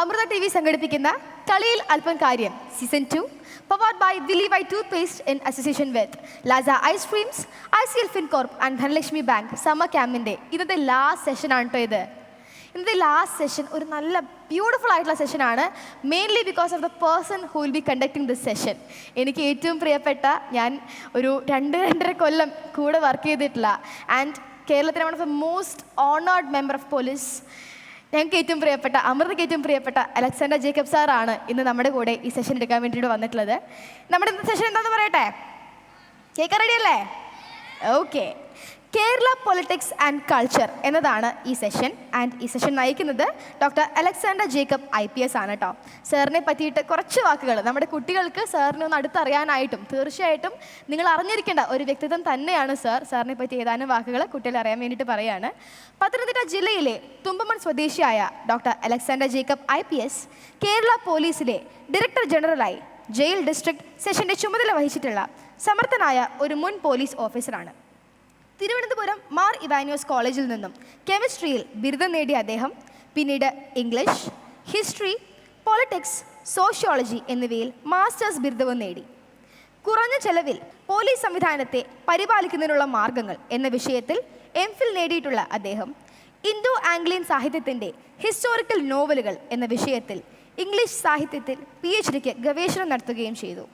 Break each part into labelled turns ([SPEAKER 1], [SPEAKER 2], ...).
[SPEAKER 1] Amrita T V സംഘടിപ്പിക്കുന്ന കളിയിൽ അല്പം കാര്യം സീസൺ 2 പവർഡ് ബൈ വില്ലി വൈ toothpaste in association with Lazza ice creams, ICL Fincorp and Dhanlaxmi bank summer ക്യാമ്പിൻ്റെ ഇന്നത്തെ ലാസ്റ്റ് സെഷൻ ആണ് കേട്ടോ ഇത്. ഇന്നത്തെ ലാസ്റ്റ് സെഷൻ ഒരു നല്ല ബ്യൂട്ടിഫുൾ ആയിട്ടുള്ള സെഷനാണ്. Mainly because of the person who will be conducting this session. എനിക്ക് ഏറ്റവും പ്രിയപ്പെട്ട, ഞാൻ ഒരു 2-2.5 കൊല്ലം കൂടെ വർക്ക് ചെയ്തിട്ടുള്ള ആൻഡ് കേരളത്തിലെ one of the most honoured member of police, ഞങ്ങൾക്ക് ഏറ്റവും പ്രിയപ്പെട്ട, അമൃതയ്ക്ക് ഏറ്റവും പ്രിയപ്പെട്ട അലക്സാണ്ടർ ജേക്കബ് സാറാണ് ഇന്ന് നമ്മുടെ കൂടെ ഈ സെഷൻ എടുക്കാൻ വേണ്ടിയിട്ട് വന്നിട്ടുള്ളത്. നമ്മുടെ ഇന്നത്തെ സെഷൻ എന്താണെന്ന് പറയട്ടെ? കേൾക്കാൻ റെഡിയല്ലേ? Okay. Kerala politics and culture എന്നതാണ് ഈ സെഷൻ. ആൻഡ് ഈ സെഷൻ നയിക്കുന്നത് ഡോക്ടർ അലക്സാണ്ടർ ജേക്കബ് IPS ആണ് കേട്ടോ. സാറിനെ പറ്റിയിട്ട് കുറച്ച് വാക്കുകൾ നമ്മുടെ കുട്ടികൾക്ക് സാറിനെ ഒന്ന് അടുത്തറിയാനായിട്ടും തീർച്ചയായിട്ടും നിങ്ങൾ അറിഞ്ഞിരിക്കേണ്ട ഒരു വ്യക്തിത്വം തന്നെയാണ് സാർ. സാറിനെ പറ്റി ഏതാനും വാക്കുകൾ കുട്ടികളെ അറിയാൻ വേണ്ടിയിട്ട് പറയുകയാണ്. പത്തനംതിട്ട ജില്ലയിലെ തുമ്പമൺ സ്വദേശിയായ doctor Alexander Jacob IPS Kerala പോലീസിലെ ഡയറക്ടർ ജനറലായി ജയിൽ ഡിസ്ട്രിക്ട് സെഷൻ്റെ ചുമതല വഹിച്ചിട്ടുള്ള സമർത്ഥനായ ഒരു മുൻ പോലീസ് ഓഫീസറാണ്. തിരുവനന്തപുരം മാർ ഇവാനിയോസ് കോളേജിൽ നിന്നും കെമിസ്ട്രിയിൽ ബിരുദം നേടിയ അദ്ദേഹം പിന്നീട് ഇംഗ്ലീഷ്, ഹിസ്റ്ററി, പൊളിറ്റിക്സ്, സോഷ്യോളജി എന്നിവയിൽ മാസ്റ്റേഴ്സ് ബിരുദവും നേടി. കുറഞ്ഞ ചെലവിൽ പോലീസ് സംവിധാനത്തെ പരിപാലിക്കുന്നതിനുള്ള മാർഗങ്ങൾ എന്ന വിഷയത്തിൽ MPhil നേടിയിട്ടുള്ള അദ്ദേഹം ഇൻഡോ ആംഗ്ലിയൻ സാഹിത്യത്തിൻ്റെ ഹിസ്റ്റോറിക്കൽ നോവലുകൾ എന്ന വിഷയത്തിൽ ഇംഗ്ലീഷ് സാഹിത്യത്തിൽ PhDക്ക് ഗവേഷണം നടത്തുകയും ചെയ്തു.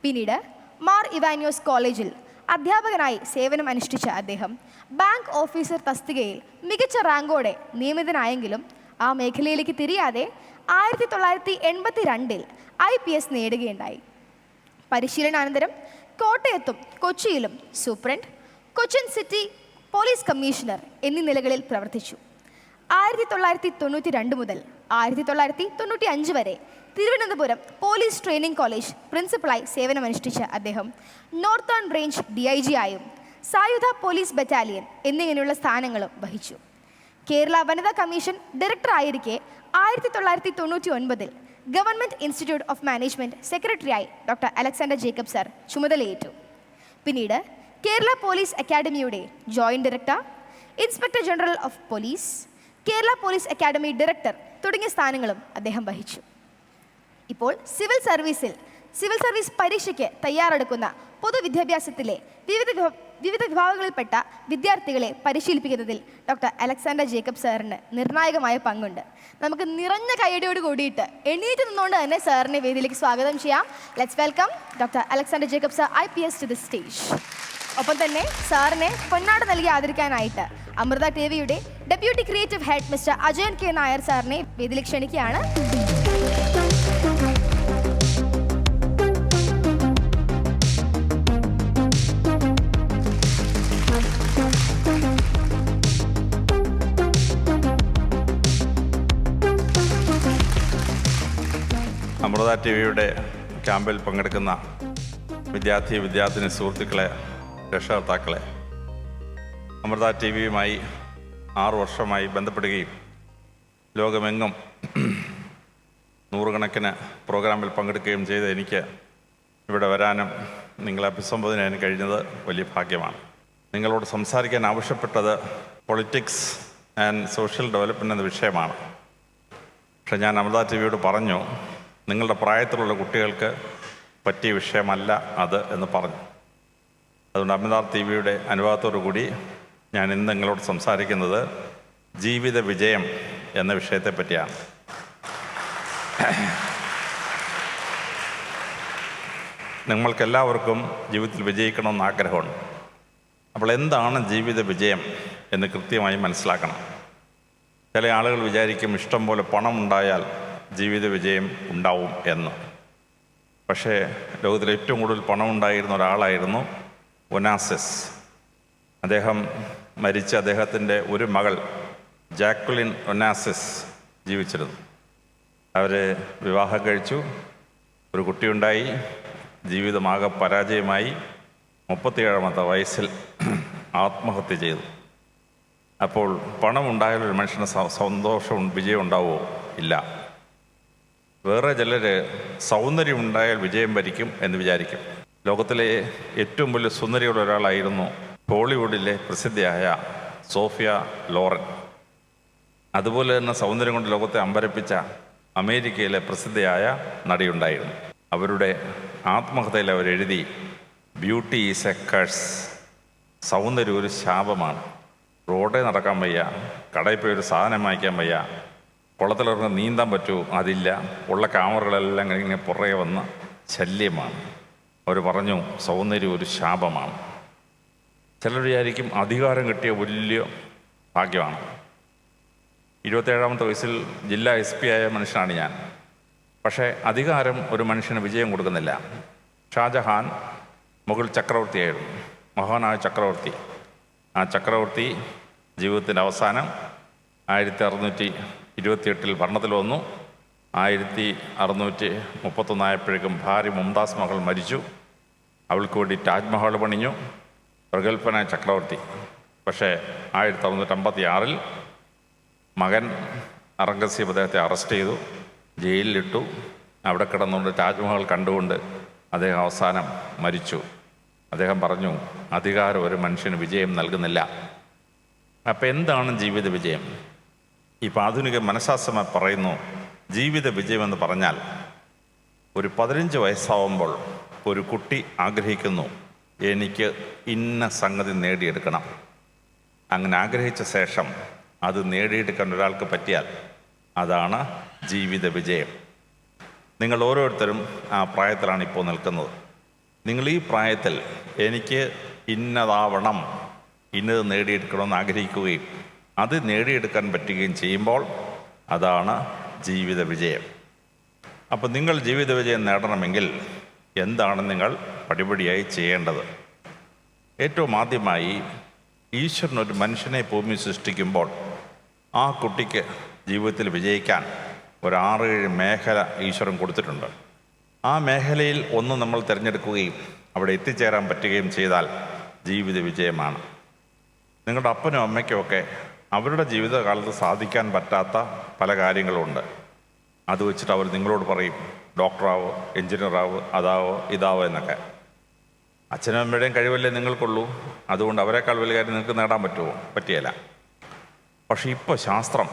[SPEAKER 1] പിന്നീട് മാർ ഇവാനിയോസ് കോളേജിൽ അധ്യാപകനായി സേവനം അനുഷ്ഠിച്ച അദ്ദേഹം ബാങ്ക് ഓഫീസർ തസ്തികയിൽ മികച്ച റാങ്കോടെ നിയമിതനായെങ്കിലും ആ മേഖലയിലേക്ക് തിരിയാതെ 1982 IPS നേടുകയുണ്ടായി. പരിശീലനാനന്തരം കോട്ടയത്തും കൊച്ചിയിലും superintendent, Cochin city police commissioner എന്നീ നിലകളിൽ പ്രവർത്തിച്ചു. 1992 മുതൽ 1995 വരെ തിരുവനന്തപുരം പോലീസ് ട്രെയിനിങ് കോളേജ് പ്രിൻസിപ്പളായി സേവനമനുഷ്ഠിച്ച അദ്ദേഹം നോർത്തേൺ റേഞ്ച് DIG ആയും സായുധ പോലീസ് ബറ്റാലിയൻ എന്നിങ്ങനെയുള്ള സ്ഥാനങ്ങളും വഹിച്ചു. കേരള വനിതാ കമ്മീഷൻ ഡയറക്ടർ ആയിരിക്കെ 1999 ഗവൺമെൻറ് ഇൻസ്റ്റിറ്റ്യൂട്ട് ഓഫ് മാനേജ്മെൻറ്റ് സെക്രട്ടറിയായി ഡോക്ടർ അലക്സാണ്ടർ ജേക്കബ് സർ ചുമതലയേറ്റു. പിന്നീട് കേരള പോലീസ് അക്കാഡമിയുടെ joint director, inspector general of police, Kerala police academy director തുടങ്ങിയ സ്ഥാനങ്ങളും അദ്ദേഹം വഹിച്ചു. ഇപ്പോൾ സിവിൽ സർവീസ് പരീക്ഷയ്ക്ക് തയ്യാറെടുക്കുന്ന പൊതുവിദ്യാഭ്യാസത്തിലെ വിവിധ വിഭാഗങ്ങളിൽപ്പെട്ട വിദ്യാർത്ഥികളെ പരിശീലിപ്പിക്കുന്നതിൽ ഡോക്ടർ അലക്സാണ്ടർ ജേക്കബ് സാറിന് നിർണായകമായ പങ്കുണ്ട്. നമുക്ക് നിറഞ്ഞ കൈയടിയോട് കൂടിയിട്ട് എണീറ്റ് നിന്നുകൊണ്ട് തന്നെ സാറിനെ വേദിയിലേക്ക് സ്വാഗതം ചെയ്യാം. Let's welcome doctor Alexander Jacob sir IPS to the stage. ഒപ്പം തന്നെ സാറിനെ പൊന്നാട നൽകി ആദരിക്കാനായിട്ട് അമൃത TVയുടെ deputy creative head mister Ajayan K. Nair സാറിനെ വേദിയിലേക്ക് ക്ഷണിക്കുകയാണ്.
[SPEAKER 2] അമൃത TVയുടെ ക്യാമ്പിൽ പങ്കെടുക്കുന്ന വിദ്യാർത്ഥിനി സുഹൃത്തുക്കളെ, രക്ഷകർത്താക്കളെ, അമൃത TVയുമായി 6 വർഷമായി ബന്ധപ്പെടുകയും ലോകമെങ്ങും നൂറുകണക്കിന് പ്രോഗ്രാമിൽ പങ്കെടുക്കുകയും ചെയ്ത എനിക്ക് ഇവിടെ വരാനും നിങ്ങളെ അഭിസംബോധന ചെയ്യാൻ കഴിഞ്ഞത് വലിയ ഭാഗ്യമാണ്. നിങ്ങളോട് സംസാരിക്കാൻ ആവശ്യപ്പെട്ടത് പൊളിറ്റിക്സ് ആൻഡ് സോഷ്യൽ ഡെവലപ്മെൻറ്റ് എന്ന വിഷയമാണ്. പക്ഷേ ഞാൻ അമൃത TVയോട് പറഞ്ഞു, നിങ്ങളുടെ പ്രായത്തിലുള്ള കുട്ടികൾക്ക് പറ്റിയ വിഷയമല്ല അത് എന്ന് പറഞ്ഞു. അതുകൊണ്ട് അമൃത TVയുടെ അനുവാദത്തോടു കൂടി ഞാൻ ഇന്ന് നിങ്ങളോട് സംസാരിക്കുന്നത് ജീവിത വിജയം എന്ന വിഷയത്തെ പറ്റിയാണ്. നിങ്ങൾക്കെല്ലാവർക്കും ജീവിതത്തിൽ വിജയിക്കണമെന്ന് ആഗ്രഹമുണ്ട്. അപ്പോൾ എന്താണ് ജീവിത വിജയം എന്ന് കൃത്യമായി മനസ്സിലാക്കണം. ചില ആളുകൾ വിചാരിക്കും ഇഷ്ടം പോലെ പണമുണ്ടായാൽ ജീവിത വിജയം ഉണ്ടാവും എന്ന്. പക്ഷേ ലോകത്തിൽ ഏറ്റവും കൂടുതൽ പണമുണ്ടായിരുന്ന ഒരാളായിരുന്നു ഒനാസിസ്. അദ്ദേഹം മരിച്ച അദ്ദേഹത്തിൻ്റെ ഒരു മകൾ ജാക്വലിൻ ഒനാസിസ് ജീവിച്ചിരുന്നു. അവർ വിവാഹം കഴിച്ചു, ഒരു കുട്ടിയുണ്ടായി. ജീവിതമാകെ പരാജയമായി. 37ാമത്തെ വയസ്സിൽ ആത്മഹത്യ ചെയ്തു. അപ്പോൾ പണമുണ്ടായാൽ ഒരു മനുഷ്യന് സന്തോഷവും വിജയം ഉണ്ടാവുമോ? ഇല്ല. വേറെ ചിലർ സൗന്ദര്യമുണ്ടായാൽ വിജയം വരിക്കും എന്ന് വിചാരിക്കും. ലോകത്തിലെ ഏറ്റവും വലിയ സുന്ദരിയുള്ള ഒരാളായിരുന്നു ഹോളിവുഡിലെ പ്രസിദ്ധിയായ സോഫിയ ലോറൻ. അതുപോലെ തന്നെ സൗന്ദര്യം കൊണ്ട് ലോകത്തെ അമ്പരപ്പിച്ച അമേരിക്കയിലെ പ്രസിദ്ധയായ നടിയുണ്ടായിരുന്നു. അവരുടെ ആത്മകഥയിൽ അവരെഴുതി, ബ്യൂട്ടി ഈസ് എ കഴ്സ്, സൗന്ദര്യം ഒരു ശാപമാണ്. റോഡിൽ നടക്കാൻ വയ്യ, കടയിൽ പോയി ഒരു സാധനം വാങ്ങിക്കാൻ വയ്യ, കുളത്തിലിറങ്ങി നീന്താൻ പറ്റുമോ, അതില്ല. ഉള്ള ക്യാമറകളെല്ലാം ഇങ്ങനെ പുറകെ വന്ന് ശല്യമാണ്. അവർ പറഞ്ഞു സൗന്ദര്യം ഒരു ശാപമാണ്. ചിലർ വിചാരിക്കും അധികാരം കിട്ടിയ വലിയ ഭാഗ്യമാണ്. 27ാമത്തെ വയസ്സിൽ ജില്ലാ SP ആയ മനുഷ്യനാണ് ഞാൻ. പക്ഷേ അധികാരം ഒരു മനുഷ്യന് വിജയം കൊടുക്കുന്നില്ല. ഷാജഹാൻ മുഗൾ ചക്രവർത്തിയായിരുന്നു, മഹാനായ ചക്രവർത്തി. ആ ചക്രവർത്തി ജീവിതത്തിൻ്റെ അവസാനം 1628 ഭരണത്തിൽ വന്നു. 1631 ആയപ്പോഴേക്കും ഭാര്യ മുംതാസ് മഹൾ മരിച്ചു. അവൾക്ക് വേണ്ടി താജ്മഹൽ പണിഞ്ഞു പ്രഗത്ഭനായ ചക്രവർത്തി. പക്ഷേ 1656 മകൻ ഔറംഗസീബ് അദ്ദേഹത്തെ അറസ്റ്റ് ചെയ്തു, ജയിലിലിട്ടു. അവിടെ കിടന്നുകൊണ്ട് താജ്മഹൽ കണ്ടുകൊണ്ട് അദ്ദേഹം അവസാനം മരിച്ചു. അദ്ദേഹം പറഞ്ഞു, അധികാരം ഒരു മനുഷ്യന് വിജയം നൽകുന്നില്ല. അപ്പം എന്താണ് ജീവിത വിജയം? ഇപ്പം ആധുനിക മനഃശാസ്ത്രമായി പറയുന്നു, ജീവിത വിജയമെന്ന് പറഞ്ഞാൽ ഒരു 15 വയസ്സാവുമ്പോൾ ഒരു കുട്ടി ആഗ്രഹിക്കുന്നു, എനിക്ക് ഇന്ന സംഗതി നേടിയെടുക്കണം. അങ്ങനെ ആഗ്രഹിച്ച ശേഷം അത് നേടിയെടുക്കാൻ ഒരാൾക്ക് പറ്റിയാൽ അതാണ് ജീവിത വിജയം. നിങ്ങൾ ഓരോരുത്തരും ആ പ്രായത്തിലാണ് ഇപ്പോൾ നിൽക്കുന്നത്. നിങ്ങൾ ഈ പ്രായത്തിൽ എനിക്ക് ഇന്നതാവണം, ഇന്നത് നേടിയെടുക്കണമെന്ന് ആഗ്രഹിക്കുകയും അത് നേടിയെടുക്കാൻ പറ്റുകയും ചെയ്യുമ്പോൾ അതാണ് ജീവിത വിജയം. അപ്പോൾ നിങ്ങൾ ജീവിത വിജയം നേടണമെങ്കിൽ എന്താണ് നിങ്ങൾ പടിപടിയായി ചെയ്യേണ്ടത്? ഏറ്റവും ആദ്യമായി ഈശ്വരൻ ഒരു മനുഷ്യനെ ഭൂമി സൃഷ്ടിക്കുമ്പോൾ ആ കുട്ടിക്ക് ജീവിതത്തിൽ വിജയിക്കാൻ ഒരു 6-7 മേഖല ഈശ്വരൻ കൊടുത്തിട്ടുണ്ട്. ആ മേഖലയിൽ ഒന്ന് നമ്മൾ തിരഞ്ഞെടുക്കുകയും അവിടെ എത്തിച്ചേരാൻ പറ്റുകയും ചെയ്താൽ ജീവിത വിജയമാണ്. നിങ്ങളുടെ അപ്പനും അമ്മയ്ക്കുമൊക്കെ അവരുടെ ജീവിതകാലത്ത് സാധിക്കാൻ പറ്റാത്ത പല കാര്യങ്ങളുണ്ട്. അത് വെച്ചിട്ട് അവർ നിങ്ങളോട് പറയും, ഡോക്ടറാവോ, എൻജിനീയറാവോ, അതാവോ ഇതാവോ എന്നൊക്കെ. അച്ഛനും അമ്മയുടെയും കഴിവല്ലേ നിങ്ങൾക്കുള്ളൂ, അതുകൊണ്ട് അവരെക്കാൾ വലിയ കാര്യം നിങ്ങൾക്ക് നേടാൻ പറ്റുമോ? പറ്റിയല്ല. പക്ഷേ ഇപ്പോൾ ശാസ്ത്രം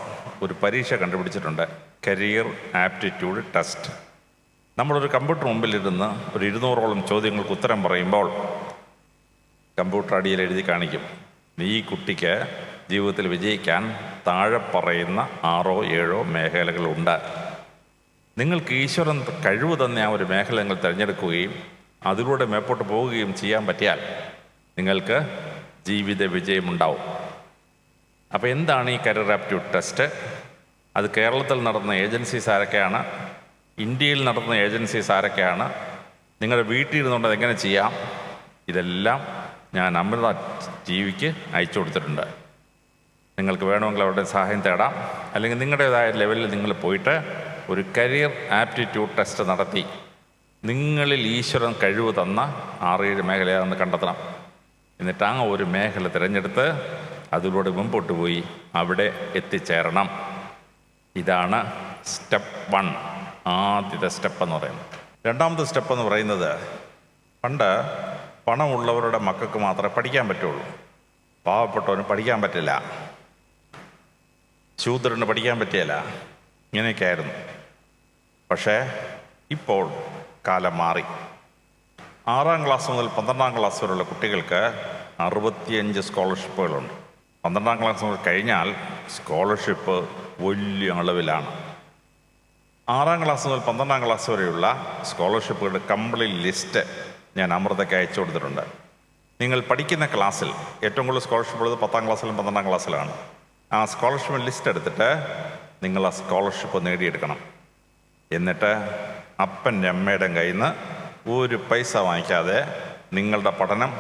[SPEAKER 2] ഒരു പരീക്ഷ കണ്ടുപിടിച്ചിട്ടുണ്ട്, കരിയർ ആപ്റ്റിറ്റ്യൂഡ് ടെസ്റ്റ്. നമ്മളൊരു കമ്പ്യൂട്ടർ മുമ്പിലിരുന്ന് ഒരു 200ഓളം ചോദ്യങ്ങൾക്ക് ഉത്തരം പറയുമ്പോൾ കമ്പ്യൂട്ടർ അടിയിൽ എഴുതി കാണിക്കും, ഈ കുട്ടിക്ക് ജീവിതത്തിൽ വിജയിക്കാൻ താഴെ പറയുന്ന 6-7 മേഖലകളുണ്ട്. നിങ്ങൾക്ക് ഈശ്വരൻ കഴിവ് തന്നെ ആ ഒരു മേഖല നിങ്ങൾ തിരഞ്ഞെടുക്കുകയും അതിലൂടെ മേപ്പോട്ട് പോവുകയും ചെയ്യാൻ പറ്റിയാൽ നിങ്ങൾക്ക് ജീവിത വിജയമുണ്ടാവും. അപ്പോൾ എന്താണ് ഈ കരിയർ ആപ്റ്റിറ്റ്യൂഡ് ടെസ്റ്റ്? അത് കേരളത്തിൽ നടന്ന ഏജൻസീസ് ആരൊക്കെയാണ്, ഇന്ത്യയിൽ നടത്തുന്ന ഏജൻസീസ് ആരൊക്കെയാണ്, നിങ്ങളുടെ വീട്ടിൽ ഇരുന്നുകൊണ്ട് അതെങ്ങനെ ചെയ്യാം, ഇതെല്ലാം ഞാൻ അമൃത TVക്ക് അയച്ചു കൊടുത്തിട്ടുണ്ട്. നിങ്ങൾക്ക് വേണമെങ്കിൽ അവരുടെ സഹായം തേടാം. അല്ലെങ്കിൽ നിങ്ങളുടേതായ ലെവലിൽ നിങ്ങൾ പോയിട്ട് ഒരു കരിയർ ആപ്റ്റിറ്റ്യൂഡ് ടെസ്റ്റ് നടത്തി നിങ്ങളിൽ ഈശ്വരൻ കഴിവ് തന്ന 6-7 മേഖലയാണെന്ന് കണ്ടെത്തണം. എന്നിട്ട് ആ ഒരു മേഖല തിരഞ്ഞെടുത്ത് അതിലൂടെ മുമ്പോട്ട് പോയി അവിടെ എത്തിച്ചേരണം. ഇതാണ് സ്റ്റെപ്പ് 1, ആദ്യത്തെ സ്റ്റെപ്പ് എന്ന് പറയുന്നത്. രണ്ടാമത്തെ സ്റ്റെപ്പ് എന്ന് പറയുന്നത്, പണ്ട് പണമുള്ളവരുടെ മക്കൾക്ക് മാത്രമേ പഠിക്കാൻ പറ്റുള്ളൂ, പാവപ്പെട്ടവന് പഠിക്കാൻ പറ്റില്ല, ശൂദ്രന് പഠിക്കാൻ പറ്റിയല്ല, ഇങ്ങനെയൊക്കെ ആയിരുന്നു. പക്ഷേ ഇപ്പോൾ കാലം മാറി. 6ാം ക്ലാസ് മുതൽ 12ാം ക്ലാസ് വരെയുള്ള കുട്ടികൾക്ക് 65 സ്കോളർഷിപ്പുകളുണ്ട്. 12ാം ക്ലാസ് മുതൽ കഴിഞ്ഞാൽ സ്കോളർഷിപ്പ് വലിയ അളവിലാണ്. 6ാം ക്ലാസ് മുതൽ 12ാം ക്ലാസ് വരെയുള്ള സ്കോളർഷിപ്പുകളുടെ കംപ്ലീറ്റ് ലിസ്റ്റ് ഞാൻ അമൃതയ്ക്ക് അയച്ചു കൊടുത്തിട്ടുണ്ട്. നിങ്ങൾ പഠിക്കുന്ന ക്ലാസ്സിൽ ഏറ്റവും കൂടുതൽ സ്കോളർഷിപ്പ് ഉള്ളത് 10ാം ക്ലാസ്സിലും 12ാം ക്ലാസ്സിലാണ്. ആ സ്കോളർഷിപ്പ് ലിസ്റ്റ് എടുത്തിട്ട് നിങ്ങൾ ആ സ്കോളർഷിപ്പ് നേടിയെടുക്കണം. എന്നിട്ട് അപ്പൻ്റെ അമ്മയുടെ കയ്യിൽ നിന്ന് ഒരു പൈസ വാങ്ങിക്കാതെ നിങ്ങളുടെ പഠനം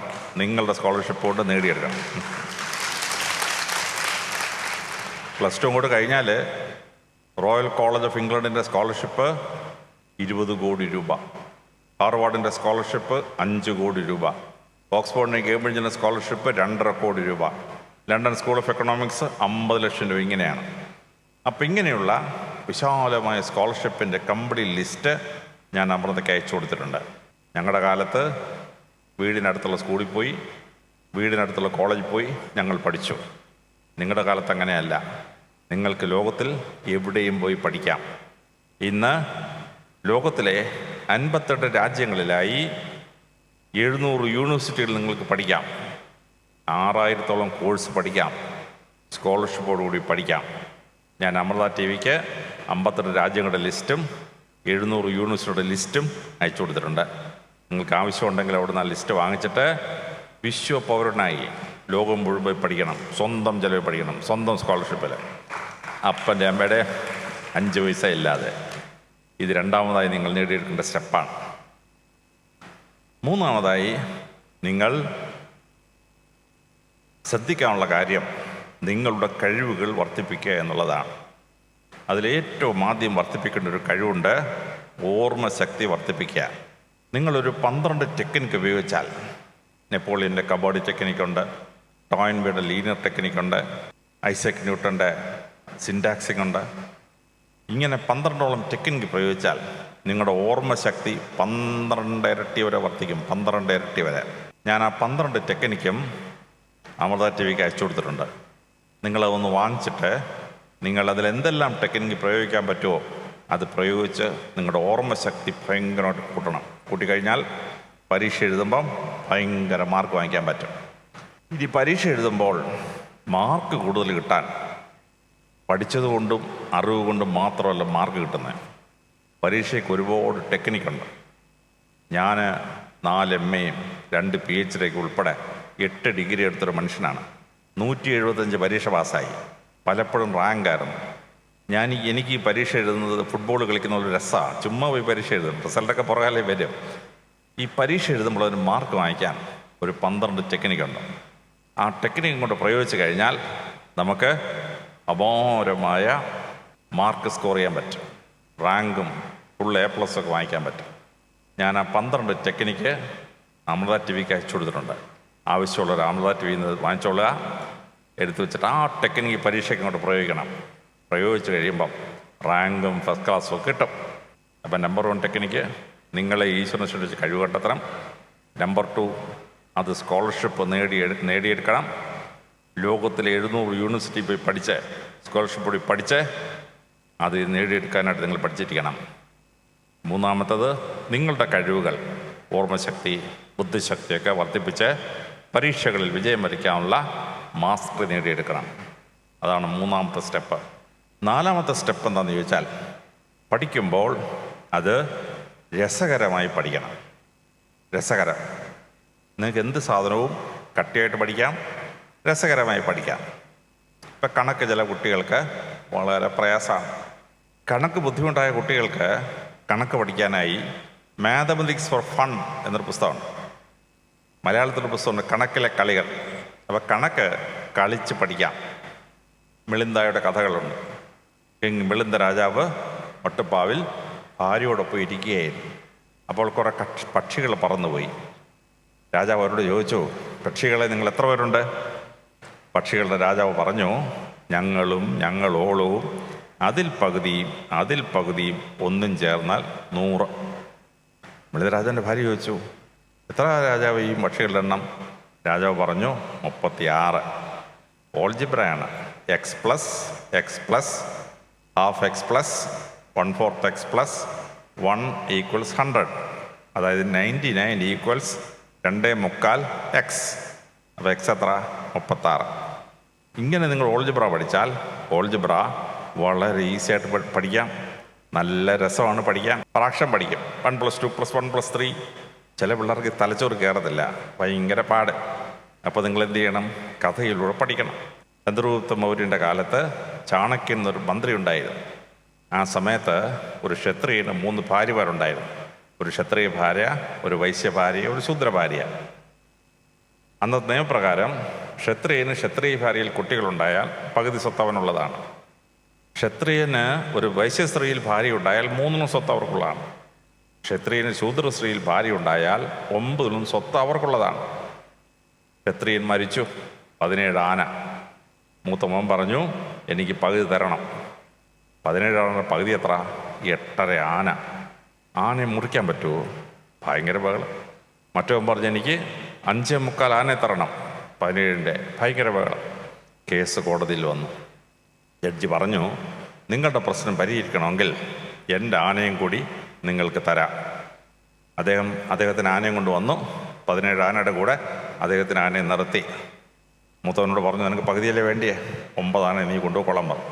[SPEAKER 2] നിങ്ങളുടെ സ്കോളർഷിപ്പ് കൊണ്ട് നേടിയെടുക്കണം. +2 കൂടെ കഴിഞ്ഞാൽ റോയൽ കോളേജ് ഓഫ് ഇംഗ്ലണ്ടിൻ്റെ സ്കോളർഷിപ്പ് 20 കോടി രൂപ, ഹാർവാർഡിൻ്റെ സ്കോളർഷിപ്പ് 5 കോടി രൂപ, ഓക്സ്ഫോർഡിൻ്റെ കേംബ്രിഡ്ജിൻ്റെ സ്കോളർഷിപ്പ് 2.5 കോടി രൂപ, ലണ്ടൻ സ്കൂൾ ഓഫ് എക്കണോമിക്സ് 50 ലക്ഷം രൂപ. ഇങ്ങനെയാണ്. അപ്പം ഇങ്ങനെയുള്ള വിശാലമായ സ്കോളർഷിപ്പിൻ്റെ കംപ്ലീറ്റ് ലിസ്റ്റ് ഞാൻ അമൃതയ്ക്ക് അയച്ചു കൊടുത്തിട്ടുണ്ട്. ഞങ്ങളുടെ കാലത്ത് വീടിനടുത്തുള്ള സ്കൂളിൽ പോയി, വീടിനടുത്തുള്ള കോളേജിൽ പോയി ഞങ്ങൾ പഠിച്ചു. നിങ്ങളുടെ കാലത്ത് അങ്ങനെയല്ല. നിങ്ങൾക്ക് ലോകത്തിൽ എവിടെയും പോയി പഠിക്കാം, ഇന്ന് ലോകത്തിലെ 58 രാജ്യങ്ങളിലായി 700 യൂണിവേഴ്സിറ്റികളിൽ നിങ്ങൾക്ക് പഠിക്കാം. 6000-ഓളം കോഴ്സ് പഠിക്കാം. സ്കോളർഷിപ്പോടുകൂടി പഠിക്കാം. ഞാൻ അമൃത TV-ക്ക് 58 രാജ്യങ്ങളുടെ ലിസ്റ്റും 700 യൂണിവേഴ്സിറ്റിയുടെ ലിസ്റ്റും അയച്ചു കൊടുത്തിട്ടുണ്ട്. നിങ്ങൾക്ക് ആവശ്യമുണ്ടെങ്കിൽ അവിടെ നിന്ന് ലിസ്റ്റ് വാങ്ങിച്ചിട്ട് വിശ്വപൗരനായി ലോകം മുഴുവൻ പഠിക്കണം. സ്വന്തം ചിലവ് പഠിക്കണം, സ്വന്തം സ്കോളർഷിപ്പിൽ. അപ്പൻ്റെ അമ്മയുടെ 5 പൈസ ഇല്ലാതെ. ഇത് രണ്ടാമതായി നിങ്ങൾ നേടിയെടുക്കേണ്ട സ്റ്റെപ്പാണ്. മൂന്നാമതായി നിങ്ങൾ ശ്രദ്ധിക്കാനുള്ള കാര്യം നിങ്ങളുടെ കഴിവുകൾ വർദ്ധിപ്പിക്കുക എന്നുള്ളതാണ്. അതിലേറ്റവും ആദ്യം വർദ്ധിപ്പിക്കേണ്ട ഒരു കഴിവുണ്ട്, ഓർമ്മശക്തി വർദ്ധിപ്പിക്കുക. നിങ്ങളൊരു 12 ടെക്നിക്ക് ഉപയോഗിച്ചാൽ, നെപ്പോളിയൻ്റെ കബോഡി ടെക്നിക്കുണ്ട്, ടോയിൻബിയുടെ ലീനിയർ ടെക്നിക്കുണ്ട്, ഐസക് ന്യൂട്ടൻ്റെ സിൻടാക്സിംഗ് ഉണ്ട്. ഇങ്ങനെ 12ഓളം ടെക്നിക്ക് പ്രയോഗിച്ചാൽ നിങ്ങളുടെ ഓർമ്മശക്തി 12 ഇരട്ടി വരെ വർദ്ധിക്കും. 12 ഇരട്ടി വരെ. ഞാൻ ആ 12 ടെക്നിക്കും അമൃത TV-ക്ക് അയച്ചു കൊടുത്തിട്ടുണ്ട്. നിങ്ങളതൊന്ന് വാങ്ങിച്ചിട്ട് നിങ്ങൾ അതിലെന്തെല്ലാം ടെക്നിക്ക് പ്രയോഗിക്കാൻ പറ്റുമോ അത് പ്രയോഗിച്ച് നിങ്ങളുടെ ഓർമ്മശക്തി ഭയങ്കരമായിട്ട് കൂട്ടണം. കൂട്ടിക്കഴിഞ്ഞാൽ പരീക്ഷ എഴുതുമ്പം ഭയങ്കര മാർക്ക് വാങ്ങിക്കാൻ പറ്റും. ഇനി പരീക്ഷ എഴുതുമ്പോൾ മാർക്ക് കൂടുതൽ കിട്ടാൻ പഠിച്ചതുകൊണ്ടും അറിവ് കൊണ്ടും മാത്രമല്ല മാർക്ക് കിട്ടുന്നത്. പരീക്ഷയ്ക്ക് ഒരുപാട് ടെക്നിക്കുണ്ട്. ഞാൻ 4 MA-യും 2 PhD ഉൾപ്പെടെ 8 ഡിഗ്രി എടുത്തൊരു മനുഷ്യനാണ്. 175 പരീക്ഷ പാസ്സായി. പലപ്പോഴും റാങ്കായിരുന്നു. എനിക്ക് ഈ പരീക്ഷ എഴുതുന്നത് ഫുട്ബോൾ കളിക്കുന്ന ഒരു രസമാണ്. ചുമ്മാ പോയി പരീക്ഷ എഴുതും, റിസൾട്ടൊക്കെ പുറകാലേ വരും. ഈ പരീക്ഷ എഴുതുമ്പോൾ ഒരു മാർക്ക് വാങ്ങിക്കാൻ ഒരു 12 ടെക്നിക്കുണ്ട്. ആ ടെക്നിക്കും കൊണ്ട് പ്രയോഗിച്ച് കഴിഞ്ഞാൽ നമുക്ക് അപാരമായ മാർക്ക് സ്കോർ ചെയ്യാൻ പറ്റും. റാങ്കും ഫുൾ A+ ഒക്കെ വാങ്ങിക്കാൻ പറ്റും. ഞാൻ ആ 12 ടെക്നിക്ക് അമൃത TV-ക്ക് അയച്ചു കൊടുത്തിട്ടുണ്ട്. ആവശ്യമുള്ളവർ അമൃത TV-യിൽ നിന്ന് വാങ്ങിച്ചോളുക, എടുത്തു വെച്ചിട്ട് ആ ടെക്നിക്ക് പരീക്ഷയ്ക്ക് ഇങ്ങോട്ട് പ്രയോഗിക്കണം. പ്രയോഗിച്ച് കഴിയുമ്പം റാങ്കും ഫസ്റ്റ് ക്ലാസ്സും ഒക്കെ കിട്ടും. അപ്പം നമ്പർ 1 ടെക്നിക്ക് നിങ്ങളെ ഈശ്വരനെ സൃഷ്ടിച്ച് കഴിവ് കണ്ടെത്തണം. നമ്പർ 2 അത് സ്കോളർഷിപ്പ് നേടിയെടുക്കണം. ലോകത്തിലെ 700 യൂണിവേഴ്സിറ്റി പോയി പഠിച്ച് സ്കോളർഷിപ്പ് പോയി പഠിച്ച് അത് നേടിയെടുക്കാനായിട്ട് നിങ്ങൾ പഠിച്ചിരിക്കണം. മൂന്നാമത്തത് നിങ്ങളുടെ കഴിവുകൾ, ഓർമ്മശക്തി, ബുദ്ധിശക്തിയൊക്കെ വർദ്ധിപ്പിച്ച് പരീക്ഷകളിൽ വിജയം വരിക്കാനുള്ള മാസ്റ്ററി നേടിയെടുക്കണം. അതാണ് മൂന്നാമത്തെ സ്റ്റെപ്പ്. നാലാമത്തെ സ്റ്റെപ്പ് എന്താണെന്ന് ചോദിച്ചാൽ, പഠിക്കുമ്പോൾ അത് രസകരമായി പഠിക്കണം. രസകരം. നിങ്ങൾക്ക് എന്ത് സാധനവും കട്ടിയായിട്ട് പഠിക്കാം, രസകരമായി പഠിക്കാം. ഇപ്പം കണക്ക് ചില കുട്ടികൾക്ക് വളരെ പ്രയാസമാണ്. കണക്ക് ബുദ്ധിമുട്ടായ കുട്ടികൾക്ക് കണക്ക് പഠിക്കാനായി മാത്തമാറ്റിക്സ് ഫോർ ഫൺ എന്നൊരു പുസ്തകമുണ്ട്. മലയാളത്തിലൊരു പുസ്തകമുണ്ട്, കണക്കിലെ കളികൾ. അപ്പോൾ കണക്ക് കളിച്ച് പഠിക്കാം. മിളിന്ദായുടെ കഥകളുണ്ട്. മിളിന്ദ രാജാവ് ഒട്ടപ്പാവിൽ ഭാര്യയോടൊപ്പം ഇരിക്കുകയായിരുന്നു. അപ്പോൾ കുറേ പക്ഷികൾ പറന്നുപോയി. രാജാവ് അവരോട് ചോദിച്ചു, പക്ഷികളെ നിങ്ങൾ എത്ര പേരുണ്ട്? പക്ഷികളുടെ രാജാവ് പറഞ്ഞു, ഞങ്ങളോളവും അതിൽ പകുതിയും ഒന്നും ചേർന്നാൽ 100. മിളിന്ദരാജാവിൻ്റെ ഭാര്യ ചോദിച്ചു, എത്ര രാജാവ് ഈ പക്ഷികളുടെ എണ്ണം? രാജാവ് പറഞ്ഞു, 36. ഓൾജിബ്രയാണ്. x + ½ x + 1/4 x + 1 = 100. അതായത് 99 = 2.25 x. അപ്പോൾ x എത്ര? 36. ഇങ്ങനെ നിങ്ങൾ ഓൾജിബ്ര പഠിച്ചാൽ ഓൾജിബ്ര വളരെ ഈസി ആയിട്ട് പഠിക്കാം. നല്ല രസമാണ് പഠിക്കാൻ. ഫ്രാക്ഷൻ പഠിക്കും. 1 + 2 + 1 + 3. ചില പിള്ളേർക്ക് തലച്ചോറ് കയറത്തില്ല, ഭയങ്കര പാട്. അപ്പോൾ നിങ്ങൾ എന്ത് ചെയ്യണം? കഥയിലൂടെ പഠിക്കണം. ചന്ദ്രഗുപ്ത മൗര്യൻ്റെ കാലത്ത് ചാണക്യൻ എന്നൊരു മന്ത്രി ഉണ്ടായിരുന്നു. ആ സമയത്ത് ഒരു ക്ഷത്രിയന് 3 ഭാര്യമാരുണ്ടായിരുന്നു. ഒരു ക്ഷത്രിയ ഭാര്യ, ഒരു വൈശ്യ ഭാര്യ, ഒരു ശൂദ്ര ഭാര്യ. അന്നത്തെ നിയമപ്രകാരം ക്ഷത്രിയ ഭാര്യയിൽ കുട്ടികളുണ്ടായാൽ പകുതി സ്വത്ത് അവനുള്ളതാണ്. ക്ഷത്രിയന് ഒരു വൈശ്യ സ്ത്രീയിൽ ഭാര്യ ഉണ്ടായാൽ 3 സ്വത്ത് അവർക്കുള്ളതാണ്. ക്ഷത്രിയന് ശൂദ്ര സ്ത്രീയിൽ ഭാര്യ ഉണ്ടായാൽ 9 സ്വത്ത് അവർക്കുള്ളതാണ്. ക്ഷത്രിയൻ മരിച്ചു. 17 ആന. മൂത്ത മോൻ പറഞ്ഞു, എനിക്ക് പകുതി തരണം. 17 ആന പകുതി എത്ര? 8.5 ആന. ആനയെ മുറിക്കാൻ പറ്റുമോ? ഭയങ്കര ബഹളം. മറ്റവൻ പറഞ്ഞു, എനിക്ക് 5.25 ആനയെ തരണം. 17-ൻ്റെ. ഭയങ്കര ബഹളം. കേസ് കോടതിയിൽ വന്നു. ജഡ്ജി പറഞ്ഞു, നിങ്ങളുടെ പ്രശ്നം പരിഹരിക്കണമെങ്കിൽ എൻ്റെ ആനയും കൂടി നിങ്ങൾക്ക് തരാം. അദ്ദേഹത്തിന് ആനയും കൊണ്ട് വന്നു. 17 ആനയുടെ കൂടെ അദ്ദേഹത്തിന് ആനയെ നിർത്തി. മൂത്തവനോട് പറഞ്ഞു, നിനക്ക് പകുതിയല്ലേ വേണ്ടിയേ, 9 ആന നീ കൊണ്ടുപോയിക്കൊള്ളാൻ പറഞ്ഞു.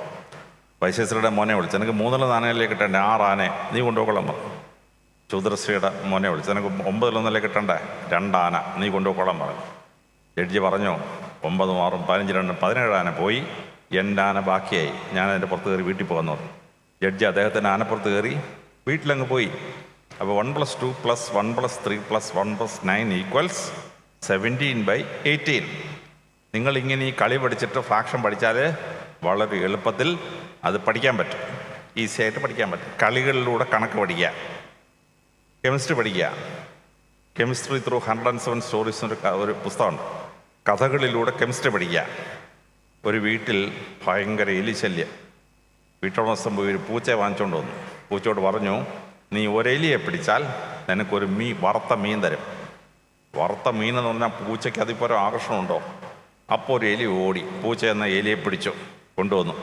[SPEAKER 2] വൈശ്യശ്രീയുടെ മോനെ വിളിച്ചു, എനിക്ക് 3 ആനയല്ലേ കിട്ടണ്ടേ, 6 ആനയെ നീ കൊണ്ടുപോയിക്കൊള്ളാൻ പറഞ്ഞു. ശൂദ്രശ്രീയുടെ മോനെ വിളിച്ചു, എനിക്ക് 9 കിട്ടണ്ടേ, 2 ആന നീ കൊണ്ടുപോയിക്കൊള്ളാൻ പറഞ്ഞു. ജഡ്ജി പറഞ്ഞു, 9 6 15 2 17 ആന പോയി, എൻ്റെ ആന ബാക്കിയായി, ഞാൻ അതിൻ്റെ പുറത്ത് കയറി വീട്ടിൽ പോകാമെന്ന് പറഞ്ഞു. ജഡ്ജി അദ്ദേഹത്തിൻ്റെ ആനപ്പുറത്ത് കയറി വീട്ടിലങ്ങ് പോയി. അപ്പോൾ 1 + 2 + 1 + 3 + 1 + 9 = 17/18. നിങ്ങളിങ്ങനെ ഈ കളി പഠിച്ചിട്ട് ഫ്രാക്ഷൻ പഠിച്ചാൽ വളരെ എളുപ്പത്തിൽ അത് പഠിക്കാൻ പറ്റും, ഈസിയായിട്ട് പഠിക്കാൻ പറ്റും. കളികളിലൂടെ കണക്ക് പഠിക്കുക. കെമിസ്ട്രി പഠിക്കുക. കെമിസ്ട്രി ത്രൂ 107 സ്റ്റോറീസ് ഒരു പുസ്തകമുണ്ട്. കഥകളിലൂടെ കെമിസ്ട്രി പഠിക്കുക. ഒരു വീട്ടിൽ ഭയങ്കര എലിശല്യം. വീട്ടുടമസ്ഥൻ പോയി ഒരു പൂച്ചയെ വാങ്ങിച്ചുകൊണ്ട് വന്നു. പൂച്ചയോട് പറഞ്ഞു, നീ ഒരെലിയെ പിടിച്ചാൽ നിനക്കൊരു വറുത്ത മീൻ തരും. വറുത്ത മീൻ എന്ന് പറഞ്ഞാൽ പൂച്ചയ്ക്ക് അതിപ്പോൾ ഒരു ആകർഷണമുണ്ടോ? അപ്പോൾ ഒരു എലി ഓടി പൂച്ച എന്ന എലിയെ പിടിച്ചു കൊണ്ടുവന്നു,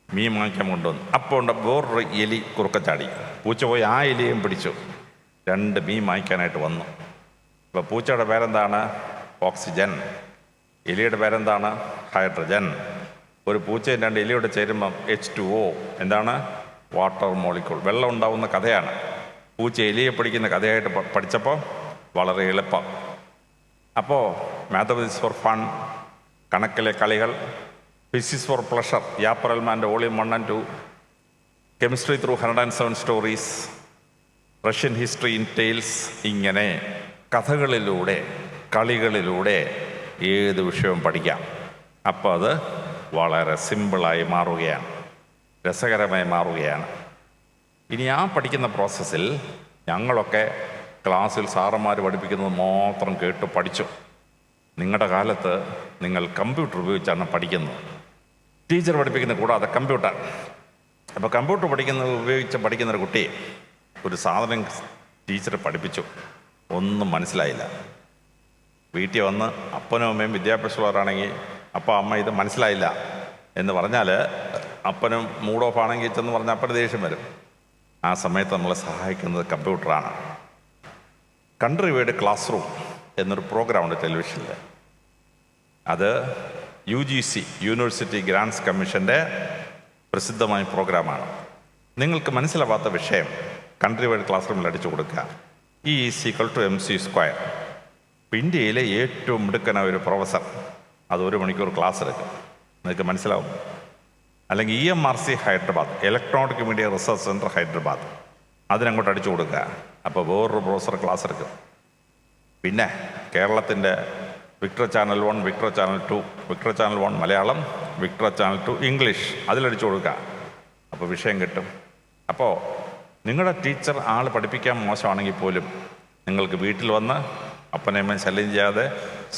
[SPEAKER 2] മീൻ വാങ്ങിക്കാൻ കൊണ്ടുവന്നു. അപ്പോൾ ഉണ്ട് വേറൊരു എലി കുറുക്കച്ചാടി. പൂച്ച പോയി ആ എലിയും പിടിച്ചു. 2 മീൻ വാങ്ങിക്കാനായിട്ട് വന്നു. ഇപ്പോൾ പൂച്ചയുടെ പേരെന്താണ്? ഓക്സിജൻ. എലിയുടെ പേരെന്താണ്? ഹൈഡ്രജൻ. ഒരു പൂച്ചയും 2 എലിയോട് ചേരുമ്പം H2O. എന്താണ്? Water molecule. വെള്ളം ഉണ്ടാവുന്ന കഥയാണ്. പൂച്ച എലിയെ പിടിക്കുന്ന കഥയായിട്ട് പഠിച്ചപ്പോൾ വളരെ എളുപ്പം. അപ്പോൾ മാത്തമാറ്റിക്സ് ഫോർ ഫൺ, കണക്കിലെ കളികൾ, ഫിസിക്സ് ഫോർ പ്ലഷർ, യാപ്പറൽമാൻ്റെ volume 1 and 2, chemistry through 107 stories, Russian history in tales. ഇങ്ങനെ കഥകളിലൂടെ കളികളിലൂടെ ഏത് വിഷയവും പഠിക്കാം. അപ്പോൾ അത് വളരെ സിമ്പിളായി മാറുകയാണ്, രസകരമായി മാറുകയാണ്. ഇനി ആ പഠിക്കുന്ന പ്രോസസ്സിൽ ഞങ്ങളൊക്കെ ക്ലാസ്സിൽ സാറന്മാർ പഠിപ്പിക്കുന്നത് മാത്രം കേട്ട് പഠിച്ചു. നിങ്ങളുടെ കാലത്ത് നിങ്ങൾ കമ്പ്യൂട്ടർ ഉപയോഗിച്ചാണ് പഠിക്കുന്നത്. ടീച്ചർ പഠിപ്പിക്കുന്ന കൂടാതെ കമ്പ്യൂട്ടർ. അപ്പോൾ കമ്പ്യൂട്ടർ പഠിക്കുന്നൊരു കുട്ടി ഒരു സാധനം ടീച്ചർ പഠിപ്പിച്ചു, ഒന്നും മനസ്സിലായില്ല. വീട്ടിൽ വന്ന് അപ്പനും അമ്മയും വിദ്യാഭ്യാസമുള്ളവരാണെങ്കിൽ അപ്പം അമ്മ ഇത് മനസ്സിലായില്ല എന്ന് പറഞ്ഞാൽ അപ്പനും മൂഡ് ഓഫ് ആണെങ്കിൽ ചെന്ന് പറഞ്ഞാൽ അപ്പന് ദേഷ്യം വരും. ആ സമയത്ത് നമ്മളെ സഹായിക്കുന്നത് കമ്പ്യൂട്ടറാണ്. കൺട്രി വൈഡ് ക്ലാസ് റൂം എന്നൊരു പ്രോഗ്രാമുണ്ട് ടെലിവിഷനിൽ. അത് UGC യൂണിവേഴ്സിറ്റി ഗ്രാൻസ് കമ്മീഷൻ്റെ പ്രസിദ്ധമായ പ്രോഗ്രാമാണ്. നിങ്ങൾക്ക് മനസ്സിലാവാത്ത വിഷയം കൺട്രി വൈഡ് ക്ലാസ് റൂമിൽ അടിച്ചു കൊടുക്കുക. E = MC². ഇന്ത്യയിലെ ഏറ്റവും മിടുക്കനായ ഒരു പ്രൊഫസർ അത് 1 മണിക്കൂർ ക്ലാസ് എടുക്കും, നിങ്ങൾക്ക് മനസ്സിലാവും. അല്ലെങ്കിൽ EMRC Hyderabad, electronic media research centre Hyderabad, അതിനങ്ങോട്ട് അടിച്ചു കൊടുക്കുക. അപ്പോൾ വേറൊരു പ്രൊഫസർ ക്ലാസ് എടുക്കും. പിന്നെ കേരളത്തിൻ്റെ Victers channel 1, Victers channel 2, Victers channel 1 Malayalam, Victers channel 2 English, അതിലടിച്ചു കൊടുക്കുക. അപ്പോൾ വിഷയം കിട്ടും. അപ്പോൾ നിങ്ങളുടെ ടീച്ചർ ആൾ പഠിപ്പിക്കാൻ മോശമാണെങ്കിൽ പോലും നിങ്ങൾക്ക് വീട്ടിൽ വന്ന് അപ്പനമ്മ ശല്യം ചെയ്യാതെ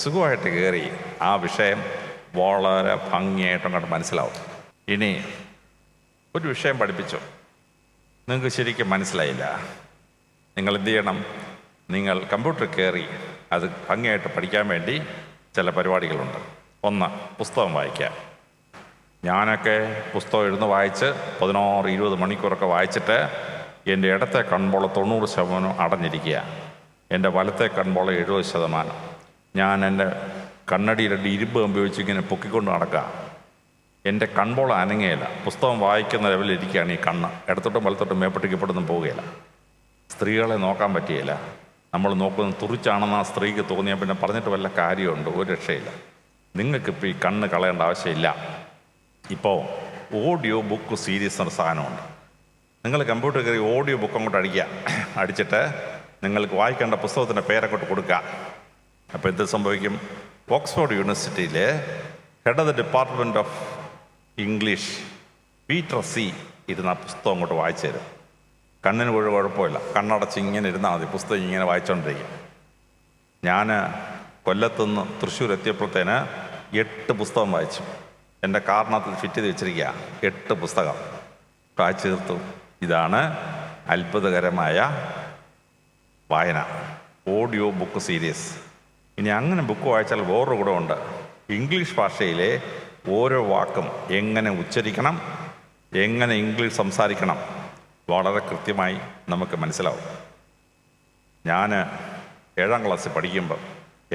[SPEAKER 2] സുഖമായിട്ട് കയറി ആ വിഷയം വളരെ ഭംഗിയായിട്ട് അങ്ങോട്ട് മനസ്സിലാവും. ഇനി ഒരു വിഷയം പഠിപ്പിച്ചു, നിങ്ങൾക്ക് ശരിക്കും മനസ്സിലായില്ല, നിങ്ങൾ എന്ത് ചെയ്യണം? നിങ്ങൾ കമ്പ്യൂട്ടർ കയറി അത് ഭംഗിയായിട്ട് പഠിക്കാൻ വേണ്ടി ചില പരിപാടികളുണ്ട്. 1, പുസ്തകം വായിക്കുക. ഞാനൊക്കെ പുസ്തകം ഇരുന്ന് വായിച്ച് 16-20 മണിക്കൂറൊക്കെ വായിച്ചിട്ട് എൻ്റെ ഇടത്തെ കൺപോള 90% അടഞ്ഞിരിക്കുക, എൻ്റെ വലത്തെ കൺപോള 70%. ഞാൻ എൻ്റെ കണ്ണടിയുടെ ഇരുമ്പ് ഉപയോഗിച്ച് ഇങ്ങനെ പൊക്കിക്കൊണ്ട് നടക്കുക. എൻ്റെ കൺപോള അനങ്ങുകയില്ല. പുസ്തകം വായിക്കുന്ന ലെവലിരിക്കുകയാണ് ഈ കണ്ണ്. ഇടത്തോട്ടും വലത്തോട്ടും മേപ്പെട്ടിക്കപ്പെടുന്നും പോവുകയില്ല. സ്ത്രീകളെ നോക്കാൻ പറ്റുകയില്ല. നമ്മൾ നോക്കുന്നത് തുറിച്ചാണെന്ന് ആ സ്ത്രീക്ക് തോന്നിയാൽ പിന്നെ പറഞ്ഞിട്ട് വല്ല കാര്യമുണ്ട്? ഒരു രക്ഷയില്ല. നിങ്ങൾക്കിപ്പോൾ ഈ കണ്ണ് കളയേണ്ട ആവശ്യമില്ല. ഇപ്പോൾ ഓഡിയോ ബുക്ക് സീരീസ് എന്നൊരു സാധനമുണ്ട്. നിങ്ങൾ കമ്പ്യൂട്ടർ കയറി ഓഡിയോ ബുക്ക് അങ്ങോട്ട് അടിച്ചിട്ട് നിങ്ങൾക്ക് വായിക്കേണ്ട പുസ്തകത്തിൻ്റെ പേരങ്ങോട്ട് കൊടുക്കുക. അപ്പോൾ എന്ത് സംഭവിക്കും? ഓക്സ്ഫോർഡ് യൂണിവേഴ്സിറ്റിയിൽ head of the department of English Peter C ഇരുന്ന പുസ്തകം അങ്ങോട്ട് വായിച്ചു തരും. കണ്ണിന് കുഴപ്പമില്ല, കണ്ണടച്ച് ഇങ്ങനെ ഇരുന്നാൽ മതി, പുസ്തകം ഇങ്ങനെ വായിച്ചുകൊണ്ടിരിക്കും. ഞാൻ കൊല്ലത്തുനിന്ന് തൃശ്ശൂർ എത്തിയപ്പോഴത്തേന് 8 പുസ്തകം വായിച്ചു. എൻ്റെ കാറിനകത്ത് ഫിറ്റ് ചെയ്ത് വെച്ചിരിക്കുക. 8 പുസ്തകം വായിച്ചു തീർത്തു. ഇതാണ് അത്ഭുതകരമായ വായന, ഓഡിയോ ബുക്ക് സീരീസ്. ഇനി അങ്ങനെ ബുക്ക് വായിച്ചാൽ വേറൊരു ഗുണമുണ്ട്. ഇംഗ്ലീഷ് ഭാഷയിലെ ഓരോ വാക്കും എങ്ങനെ ഉച്ചരിക്കണം, എങ്ങനെ ഇംഗ്ലീഷ് സംസാരിക്കണം, വളരെ കൃത്യമായി നമുക്ക് മനസ്സിലാവും. ഞാൻ 7ാം ക്ലാസ്സിൽ പഠിക്കുമ്പോൾ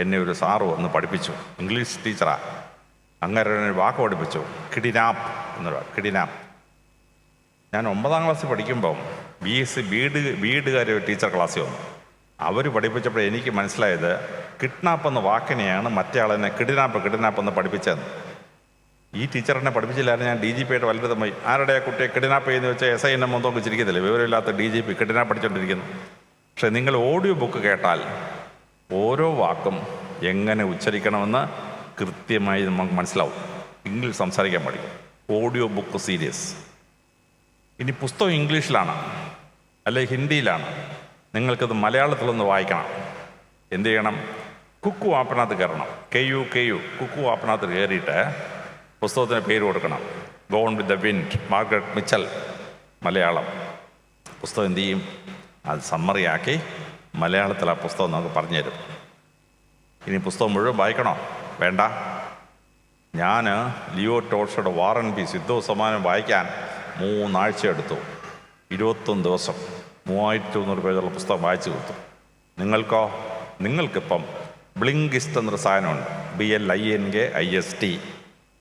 [SPEAKER 2] എന്നെ ഒരു സാറ് വന്ന് പഠിപ്പിച്ചു. ഇംഗ്ലീഷ് ടീച്ചറാണ്. അങ്ങനെ ഒരു വാക്ക് പഠിപ്പിച്ചു, കിഡിനാപ്പ് എന്നൊരു കിഡിനാപ്പ്. ഞാൻ 9ാം ക്ലാസ്സിൽ പഠിക്കുമ്പം BSc ബീഡുകാരെ ഒരു ടീച്ചർ ക്ലാസ്സിൽ വന്നു. അവർ പഠിപ്പിച്ചപ്പോൾ എനിക്ക് മനസ്സിലായത് കിഡ്നാപ്പ് എന്ന വാക്കിനെയാണ് മറ്റേ ആളെന്നെ കിഡിനാപ്പ് എന്ന് പഠിപ്പിച്ചതെന്ന്. ഈ ടീച്ചറിനെ പഠിപ്പിച്ചില്ലായിരുന്നു ഞാൻ DGP ആയിട്ട് വലുതും പോയി. ആരുടെ കുട്ടിയെ കിഡ്നാപ്പ് ചെയ്യുന്ന വെച്ചാൽ SI എന്നെ മൊത്തം വെച്ചിരിക്കത്തില്ല, വിവരമില്ലാത്ത DGP കിഡ്നാപ്പ് പഠിച്ചുകൊണ്ടിരിക്കുന്നു. പക്ഷേ നിങ്ങൾ ഓഡിയോ ബുക്ക് കേട്ടാൽ ഓരോ വാക്കും എങ്ങനെ ഉച്ചരിക്കണമെന്ന് കൃത്യമായി നമുക്ക് മനസ്സിലാവും. ഇംഗ്ലീഷ് സംസാരിക്കാൻ പഠിക്കും. Audio book series. ഇനി പുസ്തകം ഇംഗ്ലീഷിലാണ് അല്ലെങ്കിൽ ഹിന്ദിയിലാണ്, നിങ്ങൾക്കത് മലയാളത്തിലൊന്ന് വായിക്കണം. എന്ത് ചെയ്യണം? കുക്കു ആപ്പിനകത്ത് കയറണം. KU കുക്കു ആപ്പിനകത്ത് കയറിയിട്ട് പുസ്തകത്തിന് പേര് കൊടുക്കണം. Gone with the Wind, Margaret Mitchell, Malayalam. പുസ്തകം എന്ത് ചെയ്യും? അത് സമ്മറിയാക്കി മലയാളത്തിൽ ആ പുസ്തകം നമുക്ക് പറഞ്ഞു തരും. ഇനി പുസ്തകം മുഴുവൻ വായിക്കണോ? വേണ്ട. ഞാൻ ലിയോ ടോൾസ്റ്റോയുടെ വാർ ആൻഡ് പീസ്, യുദ്ധവും സമാനം വായിക്കാൻ 3 ആഴ്ച എടുത്തു. 21 ദിവസം 3200 പേജുള്ള പുസ്തകം വായിച്ചു കൊടുത്തു. നിങ്ങൾക്കോ? നിങ്ങൾക്കിപ്പം ബ്ലിങ്കിസ്റ്റ് എന്നൊരു സാധനമുണ്ട്, BLINKIST.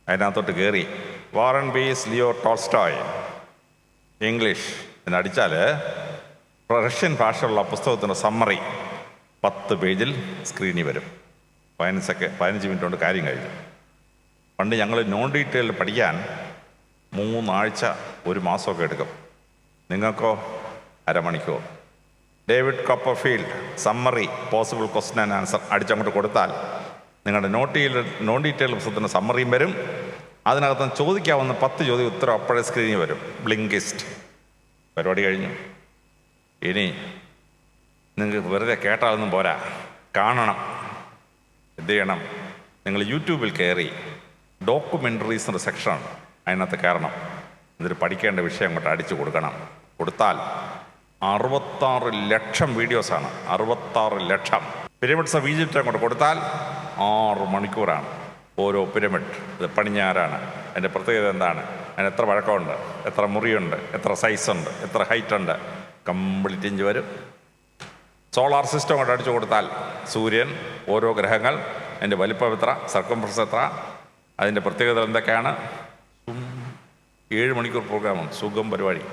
[SPEAKER 2] അതിനകത്തോട്ട് കയറി war and peace Leo Tolstoy English എന്നടിച്ചാൽ റഷ്യൻ ഭാഷയുള്ള പുസ്തകത്തിൻ്റെ സമ്മറി 10 പേജിൽ സ്ക്രീനിൽ വരും. 15 മിനിറ്റ് കൊണ്ട് കാര്യം കഴിഞ്ഞു. പണ്ട് ഞങ്ങൾ നോൺ ഡീറ്റെയിൽ പഠിക്കാൻ 3 ആഴ്ച 1 മാസമൊക്കെ എടുക്കും. നിങ്ങൾക്കോ? അരമണിക്കൂർ. David Copperfield summary possible question and answer അടിച്ചങ്ങോട്ട് കൊടുത്താൽ നിങ്ങളുടെ നോൺ ഡീറ്റെയിൽ പുസ്തകത്തിൻ്റെ സമ്മറിയും വരും. അതിനകത്ത് ചോദിക്കാവുന്ന 10 ചോദ്യം ഉത്തരം അപ്പോഴേ സ്ക്രീനിൽ വരും. ബ്ലിങ്കിസ്റ്റ്. പരിപാടി കഴിഞ്ഞു. ഇനി നിങ്ങൾക്ക് വെറുതെ കേട്ടാലൊന്നും പോരാ, കാണണം. എന്ത് ചെയ്യണം? നിങ്ങൾ യൂട്യൂബിൽ കയറി ഡോക്യുമെൻ്ററീസ് എന്നൊരു സെക്ഷനാണ്, അതിനകത്ത് കയറണം. എന്നിട്ട് പഠിക്കേണ്ട വിഷയം അങ്ങോട്ട് അടിച്ചു കൊടുക്കണം. കൊടുത്താൽ 66 ലക്ഷം വീഡിയോസാണ്. 66 ലക്ഷം. പിരമിഡ്സ് ഓഫ് ഈജിപ്റ്റ് അങ്ങോട്ട് കൊടുത്താൽ 6 മണിക്കൂറാണ് ഓരോ പിരമിഡ്. ഇത് പണിഞ്ഞാരാണ്, അതിൻ്റെ പ്രത്യേകത എന്താണ്, അതിന് എത്ര വഴക്കമുണ്ട്, എത്ര മുറിയുണ്ട്, എത്ര സൈസുണ്ട്, എത്ര ഹൈറ്റുണ്ട്, കംപ്ലീറ്റ് ഇഞ്ച് വരും. സോളാർ സിസ്റ്റം അങ്ങോട്ട് അടിച്ചു കൊടുത്താൽ സൂര്യൻ, ഓരോ ഗ്രഹങ്ങൾ, അതിൻ്റെ വലിപ്പം എത്ര, സർക്കംഫറൻസ് എത്ര, അതിൻ്റെ പ്രത്യേകത എന്തൊക്കെയാണ്. 7 മണിക്കൂർ പ്രോഗ്രാമാണ്. സുഖം പരിപാടി.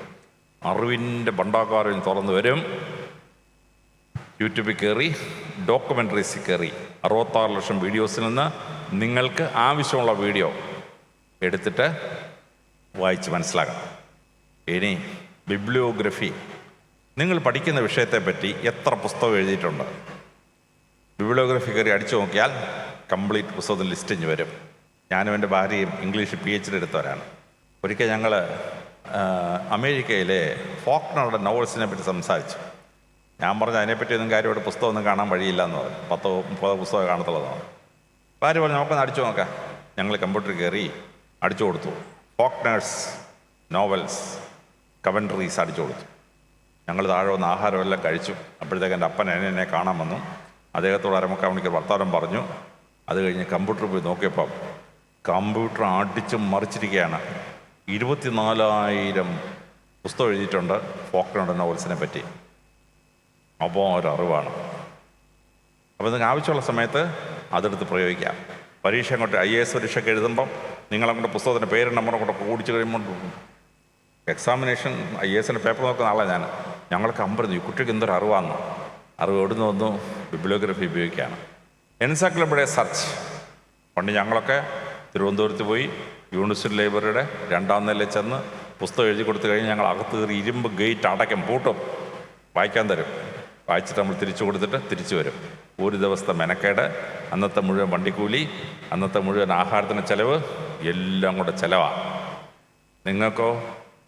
[SPEAKER 2] അറിവിൻ്റെ ഭണ്ഡാകാരം തുറന്നു വരും. യൂട്യൂബിൽ കയറി ഡോക്യുമെൻ്ററീസിൽ കയറി 66 ലക്ഷം വീഡിയോസിൽ നിന്ന് നിങ്ങൾക്ക് ആവശ്യമുള്ള വീഡിയോ എടുത്തിട്ട് വായിച്ച് മനസ്സിലാക്കാം. ഇനി ബിബ്ലിയോഗ്രഫി. നിങ്ങൾ പഠിക്കുന്ന വിഷയത്തെപ്പറ്റി എത്ര പുസ്തകം എഴുതിയിട്ടുണ്ട്? ബിബ്ലിയോഗ്രഫി കയറി അടിച്ചു നോക്കിയാൽ കംപ്ലീറ്റ് പുസ്തകത്തിൽ ലിസ്റ്റിഞ്ഞ് വരും. ഞാനും എൻ്റെ ഭാര്യയും ഇംഗ്ലീഷ് PhD എടുത്തവരാണ്. ഒരിക്കൽ ഞങ്ങൾ അമേരിക്കയിലെ ഫോക്നറുടെ നോവൽസിനെ പറ്റി സംസാരിച്ചു. ഞാൻ പറഞ്ഞു അതിനെപ്പറ്റിയൊന്നും കാര്യമായിട്ട് പുസ്തകമൊന്നും കാണാൻ വഴിയില്ല എന്ന് പറഞ്ഞു. 10-30 പുസ്തകം കാണത്തുള്ളതാണ്. ഭാര്യ പറഞ്ഞു നമുക്കൊന്ന് അടിച്ചു നോക്കാം. ഞങ്ങൾ കമ്പ്യൂട്ടറിൽ കയറി അടിച്ചു കൊടുത്തു. ഫോക്നേഴ്സ് നോവൽസ് കമൻട്രീസ് അടിച്ചു കൊടുത്തു. ഞങ്ങൾ താഴെ വന്ന് ആഹാരമെല്ലാം കഴിച്ചു. അപ്പോഴത്തേക്ക് എൻ്റെ അപ്പൻ എന്നെ കാണാൻ വന്നു. അദ്ദേഹത്തോട് 1/4 മണിക്കൂർ വർത്തമാനം പറഞ്ഞു. അത് കഴിഞ്ഞ് കമ്പ്യൂട്ടറിൽ പോയി നോക്കിയപ്പം കമ്പ്യൂട്ടർ അടിച്ച് മറിച്ചിരിക്കുകയാണ്. 24,000 പുസ്തകം എഴുതിയിട്ടുണ്ട് ഫോക്നറുടെ നോവൽസിനെ പറ്റി. അപ്പോൾ ഒരറിവാണ്. അപ്പോൾ നിങ്ങൾക്ക് ആവശ്യമുള്ള സമയത്ത് അതെടുത്ത് പ്രയോഗിക്കാം. പരീക്ഷ അങ്ങോട്ട് IAS പരീക്ഷയ്ക്ക് എഴുതുമ്പം നിങ്ങളങ്ങോട്ട് പുസ്തകത്തിൻ്റെ പേരും നമ്പറും കൂടെ ഓടിച്ച് കഴിയുമ്പോൾ എക്സാമിനേഷൻ IASൻ്റെ പേപ്പർ നോക്കുന്ന ആളാണ് ഞാൻ. ഞങ്ങൾക്ക് അമ്പരുന്നു ഈ കുട്ടിക്ക് എന്തൊരു അറിവാണെന്ന്. അറിവ് എവിടുന്ന് വന്നു? ബിബ്ലിയോഗ്രഫി ഉപയോഗിക്കുകയാണ്. Encyclopedia search. പണ്ട് ഞങ്ങളൊക്കെ തിരുവനന്തപുരത്ത് പോയി യൂണിവേഴ്സിറ്റി ലൈബ്രറിയുടെ 2ാം നിലയിൽ ചെന്ന് പുസ്തകം എഴുതി കൊടുത്തു കഴിഞ്ഞ് ഞങ്ങൾ അകത്ത് കയറി ഇരുമ്പ് ഗേറ്റ് അടയ്ക്കും, പൂട്ടും, വായിക്കാൻ തരും. വായിച്ചിട്ട് നമ്മൾ തിരിച്ചു കൊടുത്തിട്ട് തിരിച്ചു വരും. ഒരു ദിവസത്തെ മെനക്കേട്, അന്നത്തെ മുഴുവൻ വണ്ടിക്കൂലി, അന്നത്തെ മുഴുവൻ ആഹാരത്തിന് ചിലവ് എല്ലാം കൂടെ ചിലവാണ്. നിങ്ങൾക്കോ?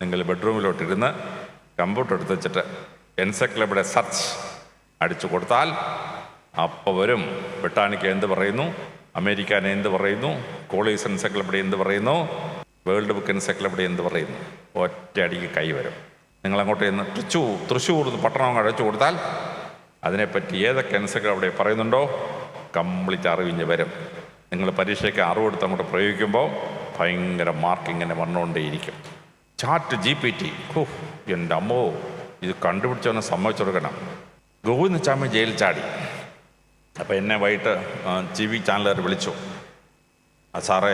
[SPEAKER 2] നിങ്ങൾ ബെഡ്റൂമിലോട്ടിരുന്ന് കമ്പ്യൂട്ടർ എടുത്ത് വെച്ചിട്ട് എൻസൈക്ലോപീഡിയ സെർച്ച് അടിച്ചു കൊടുത്താൽ അപ്പോൾ വരും. ബ്രിട്ടാനിക്ക എന്ത് പറയുന്നു, അമേരിക്കാനെ എന്ത് പറയുന്നു, കോളേജ് എൻസൈക്ലോപീഡിയ എന്ത് പറയുന്നു, വേൾഡ് ബുക്ക് എൻസൈക്ലോപീഡിയ എന്ത് പറയുന്നു. ഒറ്റ അടിക്ക് കൈ വരും. നിങ്ങളങ്ങോട്ട് ചെന്ന് തൃശ്ശൂർ പട്ടണം അടച്ചു കൊടുത്താൽ അതിനെപ്പറ്റി ഏതൊക്കെ എൻസൈക്ലോപീഡിയ പറയുന്നുണ്ടോ കംപ്ലീറ്റ് അറിവിഞ്ഞ് വരും. നിങ്ങൾ പരീക്ഷയ്ക്ക് അറിവെടുത്ത് അങ്ങോട്ട് പ്രയോഗിക്കുമ്പോൾ ഭയങ്കര മാർക്ക് ഇങ്ങനെ വന്നുകൊണ്ടേയിരിക്കും. Chat GPT. ഓ എൻ്റെ അമ്മോ, ഇത് കണ്ടുപിടിച്ചവനെ സമ്മതിച്ചു കൊടുക്കണം. ഗോവിന്ദച്ചാമി ജയിലിൽ ചാടി. അപ്പോൾ എന്നെ വൈകിട്ട് TV ചാനലുകാർ വിളിച്ചു. സാറേ,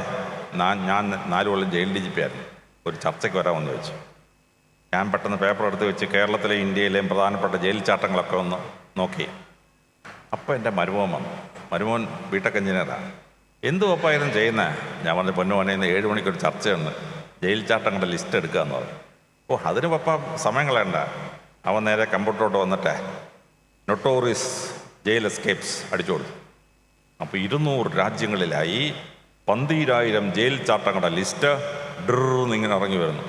[SPEAKER 2] ഞാൻ 4 കൊല്ലം ജയിൽ DGP ആയിരുന്നു, ഒരു ചർച്ചയ്ക്ക് വരാമെന്ന് ചോദിച്ചു. ഞാൻ പെട്ടെന്ന് പേപ്പർ എടുത്ത് വെച്ച് കേരളത്തിലെ ഇന്ത്യയിലെയും പ്രധാനപ്പെട്ട ജയിൽ ചാട്ടങ്ങളൊക്കെ ഒന്ന് നോക്കി. അപ്പോൾ എൻ്റെ മരുമോൻ വന്നു. മരുമോൻ ബിടെക് എഞ്ചിനീയറാണ്. എന്തു ഒപ്പായിരുന്നു ചെയ്യുന്നത്? ഞാൻ പറഞ്ഞ പൊന്നുമോനെ, ഇന്ന് 7 മണിക്കൊരു ചർച്ചയുണ്ട്, ജയിൽ ചാട്ടങ്ങളുടെ ലിസ്റ്റ് എടുക്കുക എന്ന് പറഞ്ഞു. ഓ, അതിന് പപ്പ സമയം കളയണ്ട. അവൻ നേരെ കമ്പ്യൂട്ടറോട്ട് വന്നിട്ട് നൊട്ടോറിയസ് ജയിൽ എസ്കേപ്സ് അടിച്ചു കൊടുത്തു. അപ്പോൾ 200 രാജ്യങ്ങളിലായി 12,000 ജയിൽ ചാട്ടങ്ങളുടെ ലിസ്റ്റ് ഇങ്ങനെ ഇറങ്ങി വരുന്നു.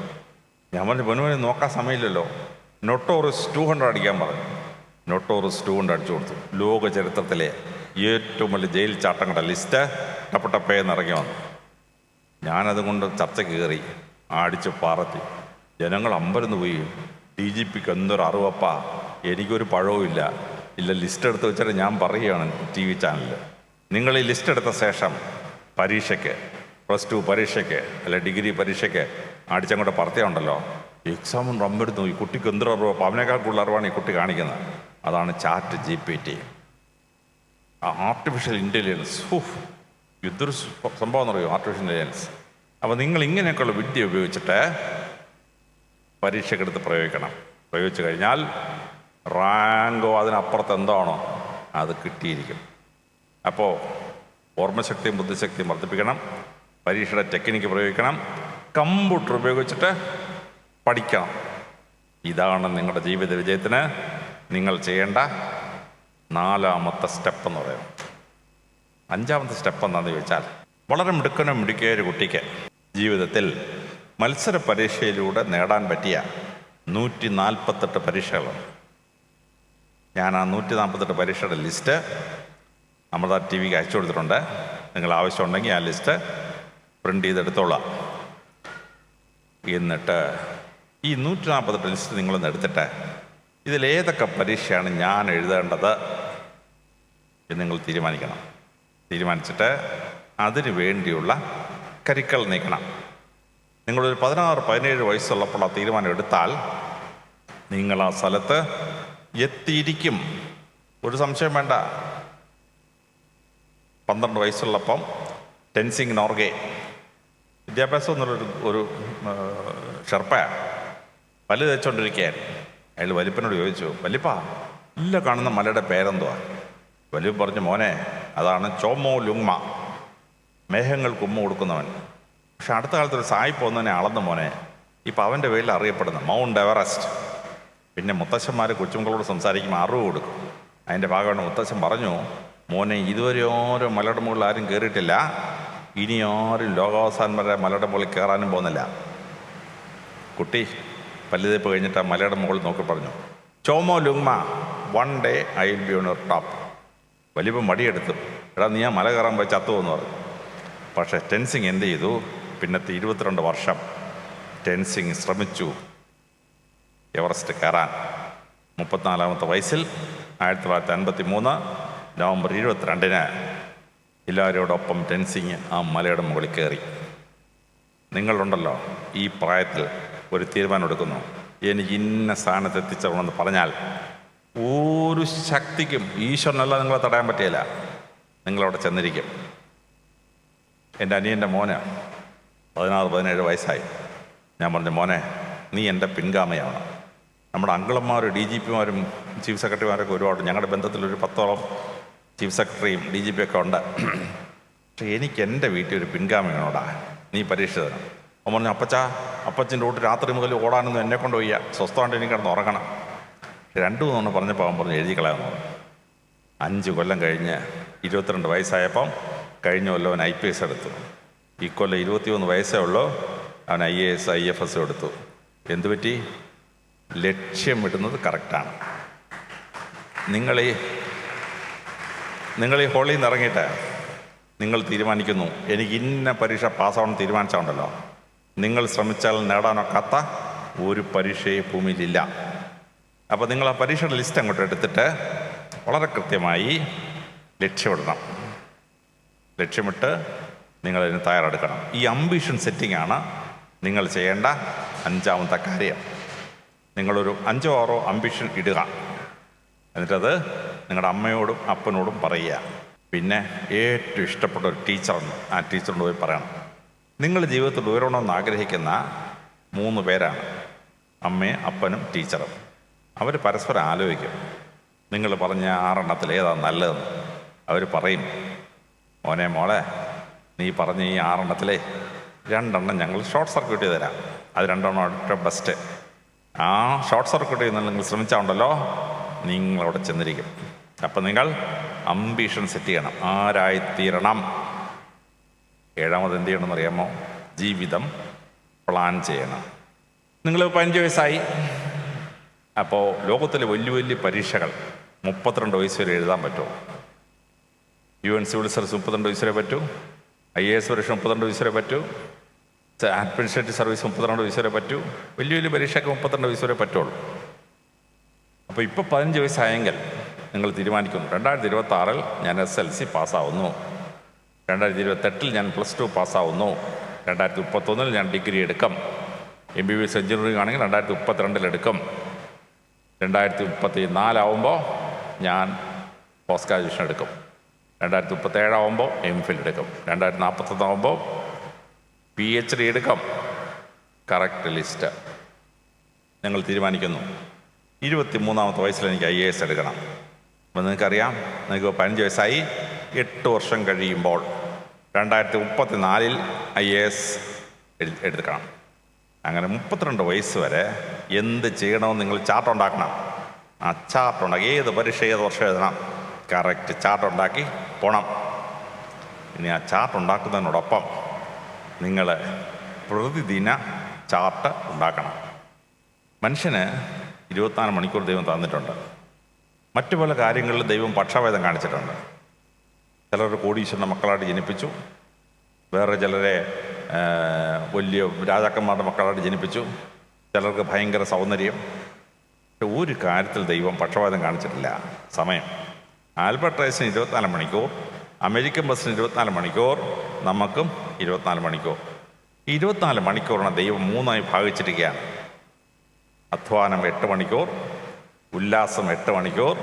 [SPEAKER 2] ഞാൻ പറഞ്ഞു, പൊന്നുമോനെ നോക്കാൻ സമയമില്ലല്ലോ, നൊട്ടോറിയസ് 200 അടിക്കാൻ പറഞ്ഞു. നൊട്ടോറിയസ് 200 അടിച്ചു കൊടുത്തു. ലോക ചരിത്രത്തിലെ ഏറ്റവും വലിയ ജയിൽ ചാട്ടങ്ങളുടെ ലിസ്റ്റ് ടപ്പേന്ന് ഇറങ്ങി വന്നു. ഞാനതുകൊണ്ട് ചർച്ചയ്ക്ക് കയറി, അടിച്ച് പാറത്തി. ജനങ്ങൾ അമ്പരന്ന് പോയി. DGPക്ക് എന്തൊരു അറിവപ്പാ, എനിക്കൊരു പഴവും ഇല്ല. ലിസ്റ്റ് എടുത്ത് വെച്ചിട്ട് ഞാൻ പറയുകയാണ് TV ചാനലിൽ, നിങ്ങൾ ഈ ലിസ്റ്റ് എടുത്ത ശേഷം പരീക്ഷയ്ക്ക്, +2 പരീക്ഷയ്ക്ക് അല്ലെ ഡിഗ്രി പരീക്ഷയ്ക്ക് അടിച്ചങ്ങോട്ട് പറത്തിയുണ്ടല്ലോ, എക്സാമും റമ്പെടുത്ത് ഈ കുട്ടിക്ക് എന്തൊരു അറിവപ്പോൾ, അവനേക്കാൾ കൂടുതൽ അറിവാണ് ഈ കുട്ടി കാണിക്കുന്നത്. അതാണ് ചാറ്റ് GPT, ആർട്ടിഫിഷ്യൽ ഇൻ്റലിജൻസ്. ഇതൊരു സംഭവം എന്ന് പറയുമോ ആർട്ടിഫിഷ്യൽ ഇൻ്റലിജൻസ്. അപ്പോൾ നിങ്ങൾ ഇങ്ങനെയൊക്കെയുള്ള വിദ്യ ഉപയോഗിച്ചിട്ട് പരീക്ഷയ്ക്കെടുത്ത് പ്രയോഗിച്ചു കഴിഞ്ഞാൽ റാങ്കോ അതിനപ്പുറത്ത് എന്താണോ അത് കിട്ടിയിരിക്കും. അപ്പോൾ ഓർമ്മശക്തിയും ബുദ്ധിശക്തിയും വർദ്ധിപ്പിക്കണം, പരീക്ഷയുടെ ടെക്നിക്ക് പ്രയോഗിക്കണം, കമ്പ്യൂട്ടർ ഉപയോഗിച്ചിട്ട് പഠിക്കണം. ഇതാണ് നിങ്ങളുടെ ജീവിത വിജയത്തിന് നിങ്ങൾ ചെയ്യേണ്ട 4ാമത്തെ സ്റ്റെപ്പ് എന്ന് പറയുന്നത്. 5ാമത്തെ സ്റ്റെപ്പ് എന്താണെന്ന് ചോദിച്ചാൽ, വളരെ മിടുക്കിയ ഒരു കുട്ടിക്ക് ജീവിതത്തിൽ മത്സര പരീക്ഷയിലൂടെ നേടാൻ പറ്റിയ 148 പരീക്ഷകളുണ്ട്. ഞാൻ ആ 148 പരീക്ഷയുടെ ലിസ്റ്റ് അമൃത TVക്ക് അയച്ചു കൊടുത്തിട്ടുണ്ട്. നിങ്ങൾ ആവശ്യമുണ്ടെങ്കിൽ ആ ലിസ്റ്റ് പ്രിൻ്റ് ചെയ്തെടുത്തോളാം. എന്നിട്ട് ഈ 148 ലിസ്റ്റ് നിങ്ങളൊന്ന് എടുത്തിട്ട് ഇതിലേതൊക്കെ പരീക്ഷയാണ് ഞാൻ എഴുതേണ്ടത് എന്ന് നിങ്ങൾ തീരുമാനിച്ചിട്ട് അതിനു വേണ്ടിയുള്ള കരിക്കൾ നീക്കണം. നിങ്ങളൊരു 16-17 വയസ്സുള്ളപ്പോൾ ആ തീരുമാനം എടുത്താൽ നിങ്ങൾ ആ സ്ഥലത്ത് എത്തിയിരിക്കും, ഒരു സംശയം വേണ്ട. 12 വയസ്സുള്ളപ്പം ടെൻസിങ് നോർഗെ, വിദ്യാഭ്യാസം എന്നുള്ളൊരു ഷെർപ്പയാണ്, പല്ല് തേച്ചുകൊണ്ടിരിക്കുകയാണ്. അയാൾ വലിപ്പനോട് ചോദിച്ചു, വലിപ്പാ ഇല്ല കാണുന്ന മലയുടെ പേരെന്തുവാ? വലിയ പറഞ്ഞു, മോനെ അതാണ് ചോമോ ലുങ്മ, മേഘങ്ങൾക്ക് ഉമ്മ കൊടുക്കുന്നവൻ. പക്ഷെ അടുത്ത കാലത്തൊരു സായിപ്പ് ഒന്നതിനെ അളന്നു മോനെ, ഇപ്പം അവൻ്റെ പേരിൽ അറിയപ്പെടുന്ന മൗണ്ട് എവറസ്റ്റ്. പിന്നെ മുത്തശ്ശന്മാർ കൊച്ചുമക്കളോട് സംസാരിക്കുമ്പോൾ അറിവ് കൊടുക്കും. അതിൻ്റെ ഭാഗമാണ് മുത്തശ്ശൻ പറഞ്ഞു, മോനെ ഇതുവരെ ഓരോ മലയുടെ മുകളിൽ ആരും കയറിയിട്ടില്ല, ഇനി ആരും ലോകാവസാനം വരെ മലയുടെ മുകളിൽ കയറാനും പോകുന്നില്ല. കുട്ടി പല്ലുതേപ്പ് കഴിഞ്ഞിട്ട് ആ മലയുടെ മുകളിൽ നോക്കി പറഞ്ഞു, ചോമോ ലുങ്മ, 1 day I will be on your top. വലിയപ്പം മടിയെടുത്തു, എടാ നീ ആ മല കയറാൻ പോയി ചത്തുവെന്ന് പറഞ്ഞു. പക്ഷേ ടെൻസിങ് എന്ത് ചെയ്തു? പിന്നത്തെ 22 വർഷം ടെൻസിങ് ശ്രമിച്ചു എവറസ്റ്റ് കയറാൻ. 34ാമത്തെ വയസ്സിൽ 1953 നവംബർ 22-ന് എല്ലാവരോടൊപ്പം ടെൻസിങ് ആ മലയുടെ മുകളിൽ കയറി. നിങ്ങളുണ്ടല്ലോ ഈ പ്രായത്തിൽ ഒരു തീരുമാനം എടുക്കുന്നു, എനിക്ക് ഇന്ന സ്ഥാനത്ത് എത്തിച്ചേരണമെന്ന് പറഞ്ഞാൽ ഒരു ശക്തിക്കും ഈശ്വരനല്ല നിങ്ങളെ തടയാൻ പറ്റിയില്ല. നിങ്ങളവിടെ ചെന്നിരിക്കും. എൻ്റെ അനിയൻ്റെ മോന് 16-17 വയസ്സായി. ഞാൻ പറഞ്ഞു, മോനെ നീ എൻ്റെ പിൻഗാമിയാണ്. നമ്മുടെ അങ്കിളന്മാരും DGPമാരും ചീഫ് സെക്രട്ടറിമാരൊക്കെ ഒരുപാട്, ഞങ്ങളുടെ ബന്ധത്തിലൊരു 10ഓളം ചീഫ് സെക്രട്ടറിയും DGP ഒക്കെ ഉണ്ട്. പക്ഷേ എനിക്ക് എൻ്റെ വീട്ടിൽ ഒരു പിൻഗാമിയാണോടാ, നീ പരീക്ഷ തരണം. അവൻ പറഞ്ഞു, അപ്പച്ചൻ്റെ വീട്ടിൽ രാത്രി മുതൽ ഓടാനൊന്നും എന്നെ കൊണ്ട് വയ്യ, സ്വസ്ഥമായിട്ട് എനിക്ക് കിടന്ന് ഉറങ്ങണം. 2-3 പറഞ്ഞപ്പോൾ അവൻ പറഞ്ഞു എഴുതി കളയാമെന്ന് പറഞ്ഞു. 5 കൊല്ലം കഴിഞ്ഞ് 22 വയസ്സായപ്പം കഴിഞ്ഞ കൊല്ലം അവൻ IPS എടുത്തു. ഈ കൊല്ലം 21 വയസ്സേ ഉള്ളൂ, അവൻ IAS IFS എടുത്തു. എന്തുപറ്റി? ലക്ഷ്യമിടുന്നത് കറക്റ്റാണ്. നിങ്ങൾ ഈ ഹോളിൽ നിന്ന് ഇറങ്ങിയിട്ട് നിങ്ങൾ തീരുമാനിക്കുന്നു എനിക്ക് ഇന്ന പരീക്ഷ പാസ്സാവണം തീരുമാനിച്ചാണ്ടല്ലോ, നിങ്ങൾ ശ്രമിച്ചാൽ നേടാനൊക്കാത്ത ഒരു പരീക്ഷയെ ഭൂമിയിലില്ല. അപ്പോൾ നിങ്ങൾ ആ പരീക്ഷയുടെ ലിസ്റ്റ് അങ്ങോട്ട് എടുത്തിട്ട് വളരെ കൃത്യമായി ലക്ഷ്യമിട്ട് നിങ്ങളതിന് തയ്യാറെടുക്കണം. ഈ അംബിഷൻ സെറ്റിംഗാണ് നിങ്ങൾ ചെയ്യേണ്ട 5ാമത്തെ കാര്യം, നിങ്ങളൊരു 5 or 6 അംബിഷൻ ഇടുക. എന്നിട്ടത് നിങ്ങളുടെ അമ്മയോടും അപ്പനോടും പറയുക. പിന്നെ ഏറ്റവും ഇഷ്ടപ്പെട്ട ഒരു ടീച്ചറുണ്ട്, ആ ടീച്ചറിനോട് പോയി പറയണം. നിങ്ങൾ ജീവിതത്തിൽ ഉയരണമെന്ന് ആഗ്രഹിക്കുന്ന 3 പേരാണ്, അമ്മയും അപ്പനും ടീച്ചറും. അവർ പരസ്പരം ആലോചിക്കും, നിങ്ങൾ പറഞ്ഞ 6 ഏതാണ് നല്ലതെന്ന്. അവർ പറയും, മോനെ മോളെ, നീ പറഞ്ഞ ഈ 6 2 ഞങ്ങൾ ഷോർട്ട് സർക്യൂട്ട് ചെയ്ത് തരാം, അത് 2 ഏറ്റവും ബെസ്റ്റ്. ആ ഷോർട്ട് സർക്യൂട്ട് ചെയ്യുന്ന നിങ്ങൾ ശ്രമിച്ചാണ്ടല്ലോ, നിങ്ങളവിടെ ചെന്നിരിക്കും. അപ്പം നിങ്ങൾ അംബിഷൻ സെറ്റ് ചെയ്യണം, ആരായിത്തീരണം. 7ാമത് എന്ത് ചെയ്യണമെന്ന് അറിയാമോ? ജീവിതം പ്ലാൻ ചെയ്യണം. നിങ്ങൾ 15 വയസ്സായി, അപ്പോൾ ലോകത്തിലെ വലിയ വലിയ പരീക്ഷകൾ 32 വയസ്സ് വരെ എഴുതാൻ പറ്റുമോ? UN സിവിൽ സർവീസ് 32 വയസ്സ് വരെ പറ്റൂ, IAS പരീക്ഷ 32 വയസ്സ് വരെ പറ്റൂ, അഡ്മിനിസ്ട്രേറ്റീവ് സർവീസ് 32 വയസ്സ് വരെ പറ്റൂ. വലിയ വലിയ പരീക്ഷയ്ക്ക് 32 വയസ്സ് വരെ പറ്റുള്ളൂ. അപ്പോൾ ഇപ്പോൾ 15 വയസ്സായെങ്കിൽ നിങ്ങൾ തീരുമാനിക്കുന്നു, 2026 ഞാൻ SLC പാസ്സാവുന്നു, 2028 ഞാൻ +2 പാസ്സാവുന്നു, 2031 ഞാൻ ഡിഗ്രി എടുക്കും, MBBS എഞ്ചിനീയറിംഗ് ആണെങ്കിൽ 2032 എടുക്കും, 2034 ആവുമ്പോൾ ഞാൻ പോസ്റ്റ് ഗ്രാജുവേഷൻ എടുക്കും, 2037 ആവുമ്പോൾ MPhil എടുക്കും, 2041 ആവുമ്പോൾ PhD എടുക്കാം. കറക്റ്റ് ലിസ്റ്റ് നിങ്ങൾ തീരുമാനിക്കുന്നു. 23ാമത്തെ വയസ്സിൽ എനിക്ക് IAS എടുക്കണം. അപ്പോൾ നിങ്ങൾക്കറിയാം, നിങ്ങൾക്ക് 15 വയസ്സായി, 8 വർഷം കഴിയുമ്പോൾ 2034 IAS എടുക്കണം. അങ്ങനെ 32 വയസ്സ് വരെ എന്ത് ചെയ്യണമെന്ന് നിങ്ങൾ ചാർട്ട് ഉണ്ടാക്കണം. ആ ചാർട്ട് ഉണ്ടാക്കി ഏത് പരീക്ഷ ഏത് വർഷം എഴുതണം, കറക്റ്റ് ചാർട്ട് ഉണ്ടാക്കി പോകണം. ഇനി ആ ചാർട്ട് ഉണ്ടാക്കുന്നതിനോടൊപ്പം നിങ്ങൾ പ്രതിദിന ചാർട്ട് ഉണ്ടാക്കണം. മനുഷ്യന് 24 മണിക്കൂർ ദൈവം തന്നിട്ടുണ്ട്. മറ്റു പല കാര്യങ്ങളിൽ ദൈവം പക്ഷാഭേദം കാണിച്ചിട്ടുണ്ട്. ചിലർ കോടീശ്വരൻ്റെ മക്കളായിട്ട് ജനിപ്പിച്ചു, വേറെ ചിലരെ വലിയ രാജാക്കന്മാരുടെ മക്കളായിട്ട് ജനിപ്പിച്ചു, ചിലർക്ക് ഭയങ്കര സൗന്ദര്യം. പക്ഷെ ഒരു കാര്യത്തിൽ ദൈവം പക്ഷപാതം കാണിച്ചിട്ടില്ല, സമയം. ആൽബർട്ട് ഐൻസ്റ്റീന് 24 മണിക്കൂർ, അമേരിക്കൻ ബസ്സിന് 24 മണിക്കൂർ, നമുക്കും 24 മണിക്കൂർ. ഈ 24 മണിക്കൂറിനെ ദൈവം 3ആയി ഭാഗിച്ചിരിക്കുകയാണ്. അധ്വാനം 8 മണിക്കൂർ, ഉല്ലാസം 8 മണിക്കൂർ,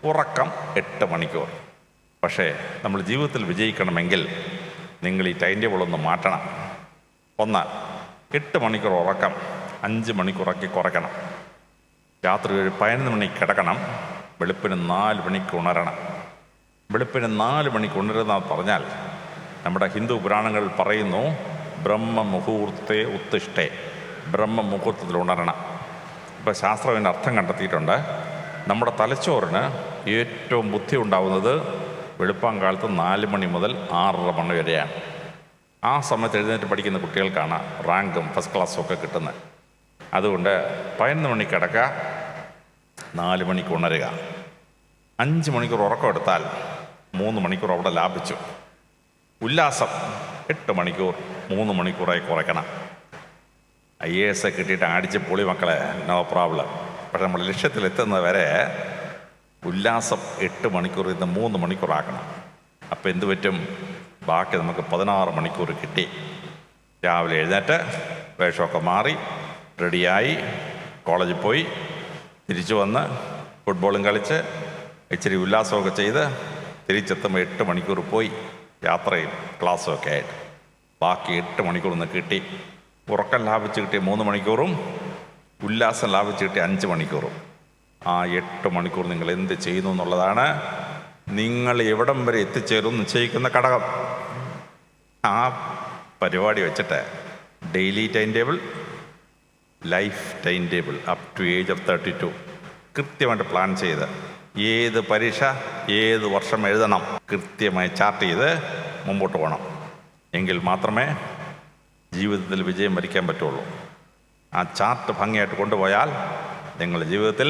[SPEAKER 2] ഉറക്കം 8 മണിക്കൂർ. പക്ഷേ നമ്മൾ ജീവിതത്തിൽ വിജയിക്കണമെങ്കിൽ നിങ്ങൾ ഈ ടൈം ടേബിൾ ഒന്ന് മാറ്റണം. 1, 8 മണിക്കൂർ ഉറക്കം 5 മണിക്കൂറാക്കി കുറയ്ക്കണം. രാത്രി ഒരു 11 മണിക്ക് കിടക്കണം, വെളുപ്പിന് 4 മണിക്ക് ഉണരണം. വെളുപ്പിന് 4 മണിക്ക് ഉണരുന്നതെന്ന് പറഞ്ഞാൽ നമ്മുടെ ഹിന്ദു പുരാണങ്ങളിൽ പറയുന്നു, ബ്രഹ്മമുഹൂർത്തേ ഉത്തിഷ്ഠേ, ബ്രഹ്മമുഹൂർത്തത്തിൽ ഉണരണം. ഇപ്പോൾ ശാസ്ത്രം അതിൻ്റെ അർത്ഥം കണ്ടെത്തിയിട്ടുണ്ട്. നമ്മുടെ തലച്ചോറിന് ഏറ്റവും ബുദ്ധി ഉണ്ടാവുന്നത് വെളുപ്പാങ്കാലത്ത് 4 മണി മുതൽ 6:30 മണി വരെയാണ്. ആ സമയത്ത് എഴുന്നേറ്റ് പഠിക്കുന്ന കുട്ടികൾക്കാണ് റാങ്കും ഫസ്റ്റ് ക്ലാസ്സും ഒക്കെ കിട്ടുന്നത്. അതുകൊണ്ട് 11 മണിക്ക് കിടക്കുക, 4 മണിക്ക് ഉണരുക. 5 മണിക്കൂർ ഉറക്കം എടുത്താൽ 3 മണിക്കൂർ അവിടെ ലാഭിച്ചു. ഉല്ലാസം 8 മണിക്കൂർ 3 മണിക്കൂറായി കുറയ്ക്കണം. IAS കിട്ടിയിട്ട് അടിച്ച് പൊളി മക്കളെ, നോ പ്രോബ്ലം. പക്ഷെ നമ്മൾ ലക്ഷ്യത്തിലെത്തുന്നത് വരെ ഉല്ലാസം 8 മണിക്കൂർ ഇന്ന് 3 മണിക്കൂറാക്കണം. അപ്പോൾ എന്ത് പറ്റും? ബാക്കി നമുക്ക് 16 മണിക്കൂർ കിട്ടി. രാവിലെ എഴുന്നേറ്റ് വേഷമൊക്കെ മാറി റെഡിയായി കോളേജിൽ പോയി തിരിച്ചു വന്ന് ഫുട്ബോളും കളിച്ച് ഇച്ചിരി ഉല്ലാസമൊക്കെ ചെയ്ത് തിരിച്ചെത്തുമ്പോൾ 8 മണിക്കൂർ പോയി യാത്രയും ക്ലാസ്സും ഒക്കെ ആയിട്ട് ബാക്കി 8 മണിക്കൂർ ഒന്ന് കിട്ടി. ഉറക്കം ലാഭിച്ച് കിട്ടിയ 3 മണിക്കൂറും ഉല്ലാസം ലാഭിച്ച് കിട്ടിയ 5 മണിക്കൂറും. ആ 8 മണിക്കൂർ നിങ്ങൾ എന്ത് ചെയ്യുന്നു എന്നുള്ളതാണ് നിങ്ങൾ എവിടം വരെ എത്തിച്ചേരും നിശ്ചയിക്കുന്ന ഘടകം. ആ പരിപാടി വെച്ചിട്ട് daily time table, life time table up to age of 32 കൃത്യമായിട്ട് പ്ലാൻ ചെയ്ത് ഏത് പരീക്ഷ ഏത് വർഷം എഴുതണം കൃത്യമായി ചാർട്ട് ചെയ്ത് മുമ്പോട്ട് പോകണം. എങ്കിൽ മാത്രമേ ജീവിതത്തിൽ വിജയം വരിക്കാൻ പറ്റുള്ളൂ. ആ ചാർട്ട് ഭംഗിയായിട്ട് കൊണ്ടുപോയാൽ നിങ്ങൾ ജീവിതത്തിൽ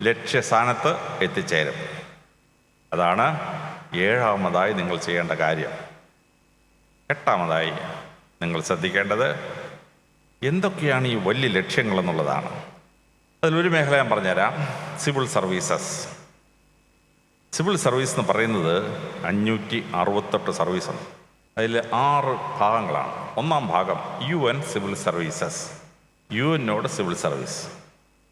[SPEAKER 2] ലക്ഷ്യസ്ഥാനത്ത് എത്തിച്ചേരും. അതാണ് 7ാമതായി നിങ്ങൾ ചെയ്യേണ്ട കാര്യം. 8ാമതായി നിങ്ങൾ ശ്രദ്ധിക്കേണ്ടത് എന്തൊക്കെയാണ് ഈ വലിയ ലക്ഷ്യങ്ങളെന്നുള്ളതാണ്. അതിലൊരു മേഖല ഞാൻ പറഞ്ഞുതരാം, സിവിൽ സർവീസസ്. സിവിൽ സർവീസ് എന്ന് പറയുന്നത് 568 സർവീസുണ്ട്. അതിൽ 6 ഭാഗങ്ങളാണ്. ഒന്നാം ഭാഗം UN civil services. UN civil service.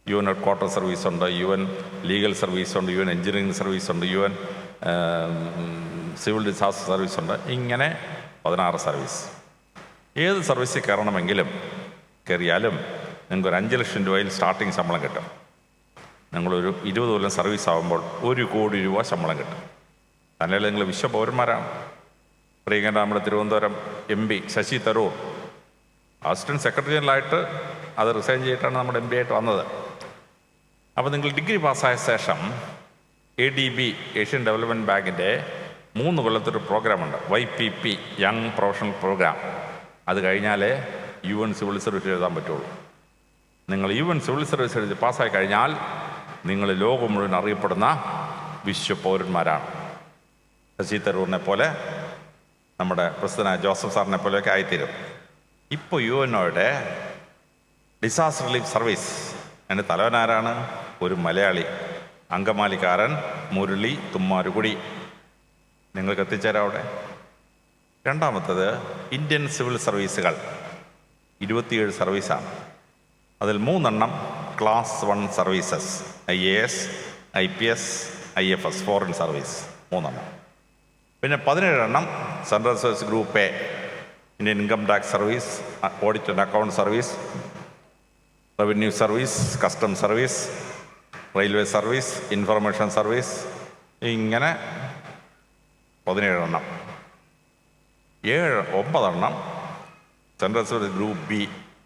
[SPEAKER 2] UN quarter service ഉണ്ട്, UN ലീഗൽ സർവീസ് ഉണ്ട്, UN എഞ്ചിനീയറിംഗ് സർവീസ് ഉണ്ട്, UN സിവിൽ ഡിസാസ്റ്റർ സർവീസ് ഉണ്ട്. ഇങ്ങനെ 16 സർവീസ്. ഏത് സർവീസിൽ കയറിയാലും നിങ്ങൾക്ക് ഒരു 5 ലക്ഷം രൂപയിൽ സ്റ്റാർട്ടിങ് ശമ്പളം കിട്ടും. നിങ്ങളൊരു 20 കൊല്ലം സർവീസ് ആകുമ്പോൾ 1 കോടി രൂപ ശമ്പളം കിട്ടും. അല്ലെങ്കിൽ നിങ്ങൾ വിശ്വപൗരന്മാരാണ്. പ്രിയങ്കര നമ്മുടെ Thiruvananthapuram MP Shashi Tharoor assistant secretary ജനറലായിട്ട് അത് റിസൈൻ ചെയ്തിട്ടാണ് നമ്മുടെ MP ആയിട്ട് വന്നത്. അപ്പോൾ നിങ്ങൾ ഡിഗ്രി പാസ്സായ ശേഷം ADB ഏഷ്യൻ ഡെവലപ്മെൻറ്റ് ബാങ്കിൻ്റെ 3 കൊല്ലത്തൊരു പ്രോഗ്രാമുണ്ട്, YPP യങ് പ്രൊഫഷണൽ പ്രോഗ്രാം. അത് കഴിഞ്ഞാലേ UN സിവിൽ സർവീസ് എഴുതാൻ പറ്റുള്ളൂ. നിങ്ങൾ UN സിവിൽ സർവീസ് എഴുതി പാസ്സായി കഴിഞ്ഞാൽ നിങ്ങൾ ലോകം മുഴുവൻ അറിയപ്പെടുന്ന വിശ്വപൗരന്മാരാണ്. ശശി തരൂറിനെ പോലെ, നമ്മുടെ പ്രസിഡന്റ് ജോസഫ് സാറിനെ പോലെയൊക്കെ ആയിത്തീരും. ഇപ്പോൾ UNOയുടെ ഡിസാസ്റ്റർ റിലീഫ് സർവീസ് എൻ്റെ തലവനാരാണ്? ഒരു മലയാളി, അങ്കമാലിക്കാരൻ മുരളി തുമ്മാരുകുടി. നിങ്ങൾക്ക് എത്തിച്ചേരാം അവിടെ. രണ്ടാമത്തത് ഇന്ത്യൻ സിവിൽ സർവീസുകൾ 27 സർവീസാണ്. അതിൽ 3 class 1 services, IAS, IPS, IFS foreign service 3. പിന്നെ 17 central service group A, Indian income tax service, audit and account service, revenue service, custom service, railway service, information service. ഇങ്ങനെ 17. 9 സെൻട്രൽ സർവീസ് ഗ്രൂപ്പ് B,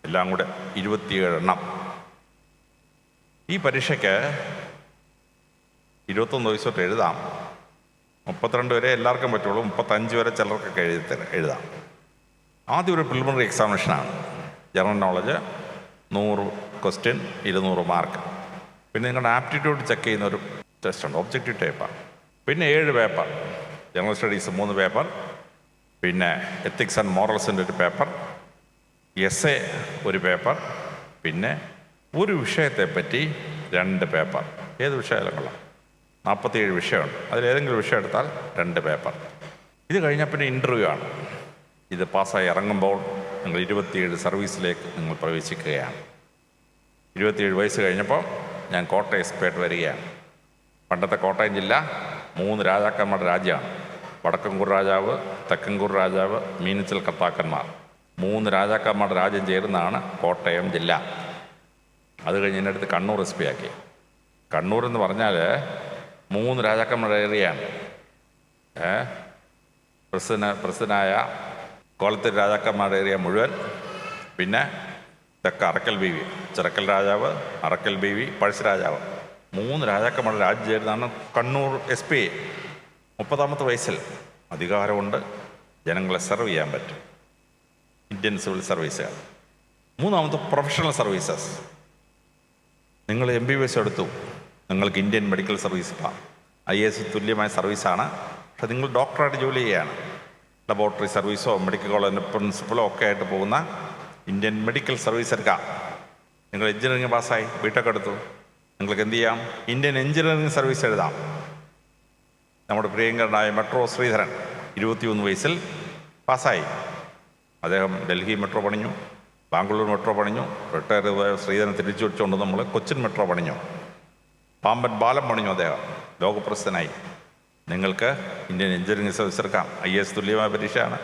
[SPEAKER 2] എല്ലാം കൂടെ 27. ഈ പരീക്ഷയ്ക്ക് 21 വയസ്സ് തൊട്ട് എഴുതാം. 32 വരെ എല്ലാവർക്കും പറ്റുള്ളൂ, 35 വരെ ചിലർക്കൊക്കെ എഴുതാം. ആദ്യം ഒരു പ്രിലിമിനറി എക്സാമിനേഷനാണ്. General knowledge 100 question, 200 mark. പിന്നെ നിങ്ങളുടെ ആപ്റ്റിറ്റ്യൂഡ് ചെക്ക് ചെയ്യുന്ന ഒരു ടെസ്റ്റ് ഉണ്ട്, ഒബ്ജക്റ്റീവ് ടൈപ്പാണ്. പിന്നെ 7 പേപ്പർ, ജനറൽ സ്റ്റഡീസ് 3 പേപ്പർ, പിന്നെ എത്തിക്സ് ആൻഡ് മോറൽസിൻ്റെ ഒരു പേപ്പർ, essay 1 പേപ്പർ, പിന്നെ ഒരു വിഷയത്തെപ്പറ്റി 2 പേപ്പർ. ഏത് വിഷയമായാലും കൊള്ളാം. 47 വിഷയമുണ്ട്. അതിലേതെങ്കിലും വിഷയം എടുത്താൽ 2 പേപ്പർ. ഇത് കഴിഞ്ഞാൽ പിന്നെ ഇൻ്റർവ്യൂ ആണ്. ഇത് പാസ്സായി ഇറങ്ങുമ്പോൾ നിങ്ങൾ 27 സർവീസിലേക്ക് നിങ്ങൾ പ്രവേശിക്കുകയാണ്. 27 വയസ്സ് കഴിഞ്ഞപ്പോൾ ഞാൻ കോട്ടയം SP ആയിട്ട് വരികയാണ്. പണ്ടത്തെ കോട്ടയം ജില്ല 3 രാജാക്കന്മാരുടെ രാജ്യമാണ്. വടക്കൻകൂർ രാജാവ്, തെക്കൻകൂർ രാജാവ്, മീനച്ചിൽ കർത്താക്കന്മാർ. 3 രാജാക്കന്മാരുടെ രാജ്യം ചേരുന്നതാണ് കോട്ടയം ജില്ല. അത് കഴിഞ്ഞ് എൻ്റെ അടുത്ത് കണ്ണൂർ SP ആക്കി. കണ്ണൂർ എന്ന് പറഞ്ഞാൽ 3 രാജാക്കന്മാരുടെ ഏരിയയാണ്. പ്രസിദ്ധനായ കോലത്തൂർ രാജാക്കന്മാരുടെ ഏരിയ മുഴുവൻ, പിന്നെ തെക്ക് അറക്കൽ ബീവി, ചിറക്കൽ രാജാവ്, അറക്കൽ ബീവി, പഴശ്ശി രാജാവ്. 3 രാജാക്കന്മാരുടെ രാജ്യം ചേരുന്നതാണ് കണ്ണൂർ SP. 30ാമത്തെ വയസ്സിൽ അധികാരമുണ്ട്, ജനങ്ങളെ സെർവ് ചെയ്യാൻ പറ്റും. ഇന്ത്യൻ സിവിൽ സർവീസുകൾ. 3ാമത്തെ പ്രൊഫഷണൽ സർവീസസ്. നിങ്ങൾ MBBS എടുത്തു, നിങ്ങൾക്ക് ഇന്ത്യൻ മെഡിക്കൽ സർവീസ് ഇല്ല. IAS തുല്യമായ സർവീസാണ്. പക്ഷെ നിങ്ങൾ ഡോക്ടറായിട്ട് ജോലി ചെയ്യുകയാണ്. ലബോറട്ടറി സർവീസോ മെഡിക്കൽ കോളേജിൻ്റെ പ്രിൻസിപ്പലോ ഒക്കെ ആയിട്ട് പോകുന്ന ഇന്ത്യൻ മെഡിക്കൽ സർവീസ് എടുക്കാം. നിങ്ങൾ എഞ്ചിനീയറിംഗ് പാസ്സായി BTech എടുത്തു, നിങ്ങൾക്ക് എന്ത് ചെയ്യാം? ഇന്ത്യൻ എഞ്ചിനീയറിംഗ് സർവീസ് എഴുതാം. നമ്മുടെ പ്രിയങ്കരനായ മെട്രോ ശ്രീധരൻ 21 വയസ്സിൽ പാസ്സായി. അദ്ദേഹം ഡൽഹി മെട്രോ പണിഞ്ഞു, ബാംഗ്ലൂർ മെട്രോ പണിഞ്ഞു. റിട്ടയർ ശ്രീധരൻ തിരിച്ചു വെച്ചുകൊണ്ട് നമ്മൾ കൊച്ചിൻ മെട്രോ പണിഞ്ഞു, പാമ്പൻ പാലം പണിഞ്ഞു. അദ്ദേഹം ലോകപ്രസിദ്ധനായി. നിങ്ങൾക്ക് ഇന്ത്യൻ എഞ്ചിനീയറിംഗ് സർവീസ് എടുക്കാം. IAS തുല്യമായ പരീക്ഷയാണ്.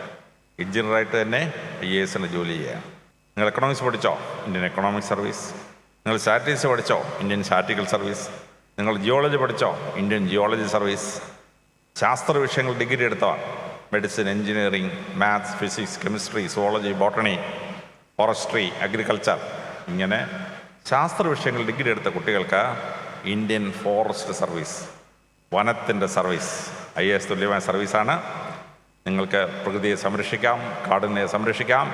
[SPEAKER 2] എഞ്ചിനീയറായിട്ട് തന്നെ IASന് ജോലി ചെയ്യാം. നിങ്ങൾ എക്കണോമിക്സ് പഠിച്ചോ? Indian economic service. നിങ്ങൾ സ്റ്റാറ്റിസ്റ്റിക്സ് പഠിച്ചോ? Indian statistical service. നിങ്ങൾ ജിയോളജി പഠിച്ചോ? Indian geology service. ശാസ്ത്ര വിഷയങ്ങൾ ഡിഗ്രി എടുത്തവർ, medicine, engineering, maths, physics, chemistry, zoology, botany, forestry, agriculture, ഇങ്ങനെ ശാസ്ത്ര വിഷയങ്ങൾ ഡിഗ്രി എടുത്ത കുട്ടികൾക്ക് ഇന്ത്യൻ ഫോറസ്റ്റ് സർവീസ്, വനത്തിൻ്റെ സർവീസ്, IAS തുല്യമായ സർവീസാണ്. നിങ്ങൾക്ക് പ്രകൃതിയെ സംരക്ഷിക്കാം, കാടിനെ സംരക്ഷിക്കാം,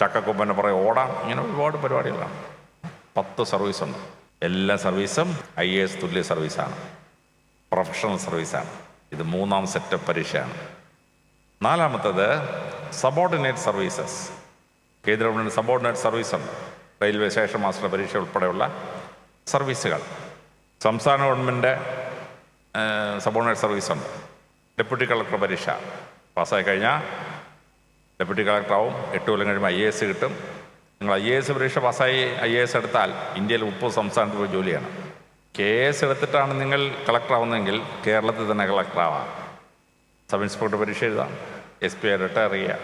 [SPEAKER 2] ചക്കക്കൊമ്പനെ പുറകെ ഓടാം. ഇങ്ങനെ ഒരുപാട് പരിപാടികളാണ്. 10 സർവീസുണ്ട്. എല്ലാ സർവീസും IAS തുല്യ സർവീസാണ്, പ്രൊഫഷണൽ സർവീസാണ്. ഇത് 3ാം സെറ്റ് പരീക്ഷയാണ്. 4ാമത്തത് സബോർഡിനേറ്റ് സർവീസസ്. കേന്ദ്ര ഗവൺമെൻറ് സബോർഡിനേറ്റ് സർവീസ് ഉണ്ട്. റെയിൽവേ സ്റ്റേഷൻ മാസ്റ്റർ പരീക്ഷ ഉൾപ്പെടെയുള്ള സർവീസുകൾ. സംസ്ഥാന ഗവൺമെൻറ് സബോർഡിനേറ്റ് സർവീസ് ഉണ്ട്. ഡെപ്യൂട്ടി കളക്ടർ പരീക്ഷ പാസ്സായി കഴിഞ്ഞാൽ ഡെപ്യൂട്ടി കളക്ടറാവും. 8 കൊല്ലം കഴിയുമ്പോൾ IAS കിട്ടും. നിങ്ങൾ IAS പരീക്ഷ പാസ്സായി IAS എടുത്താൽ ഇന്ത്യയിൽ 30 സംസ്ഥാനത്ത് പോയി ജോലി ചെയ്യണം. KS എടുത്തിട്ടാണ് നിങ്ങൾ കളക്ടറാവുന്നതെങ്കിൽ കേരളത്തിൽ തന്നെ കളക്ടറാവാം. സബ് ഇൻസ്പെക്ടർ പരീക്ഷ എഴുതാം, SP റിട്ടയർ ചെയ്യുക.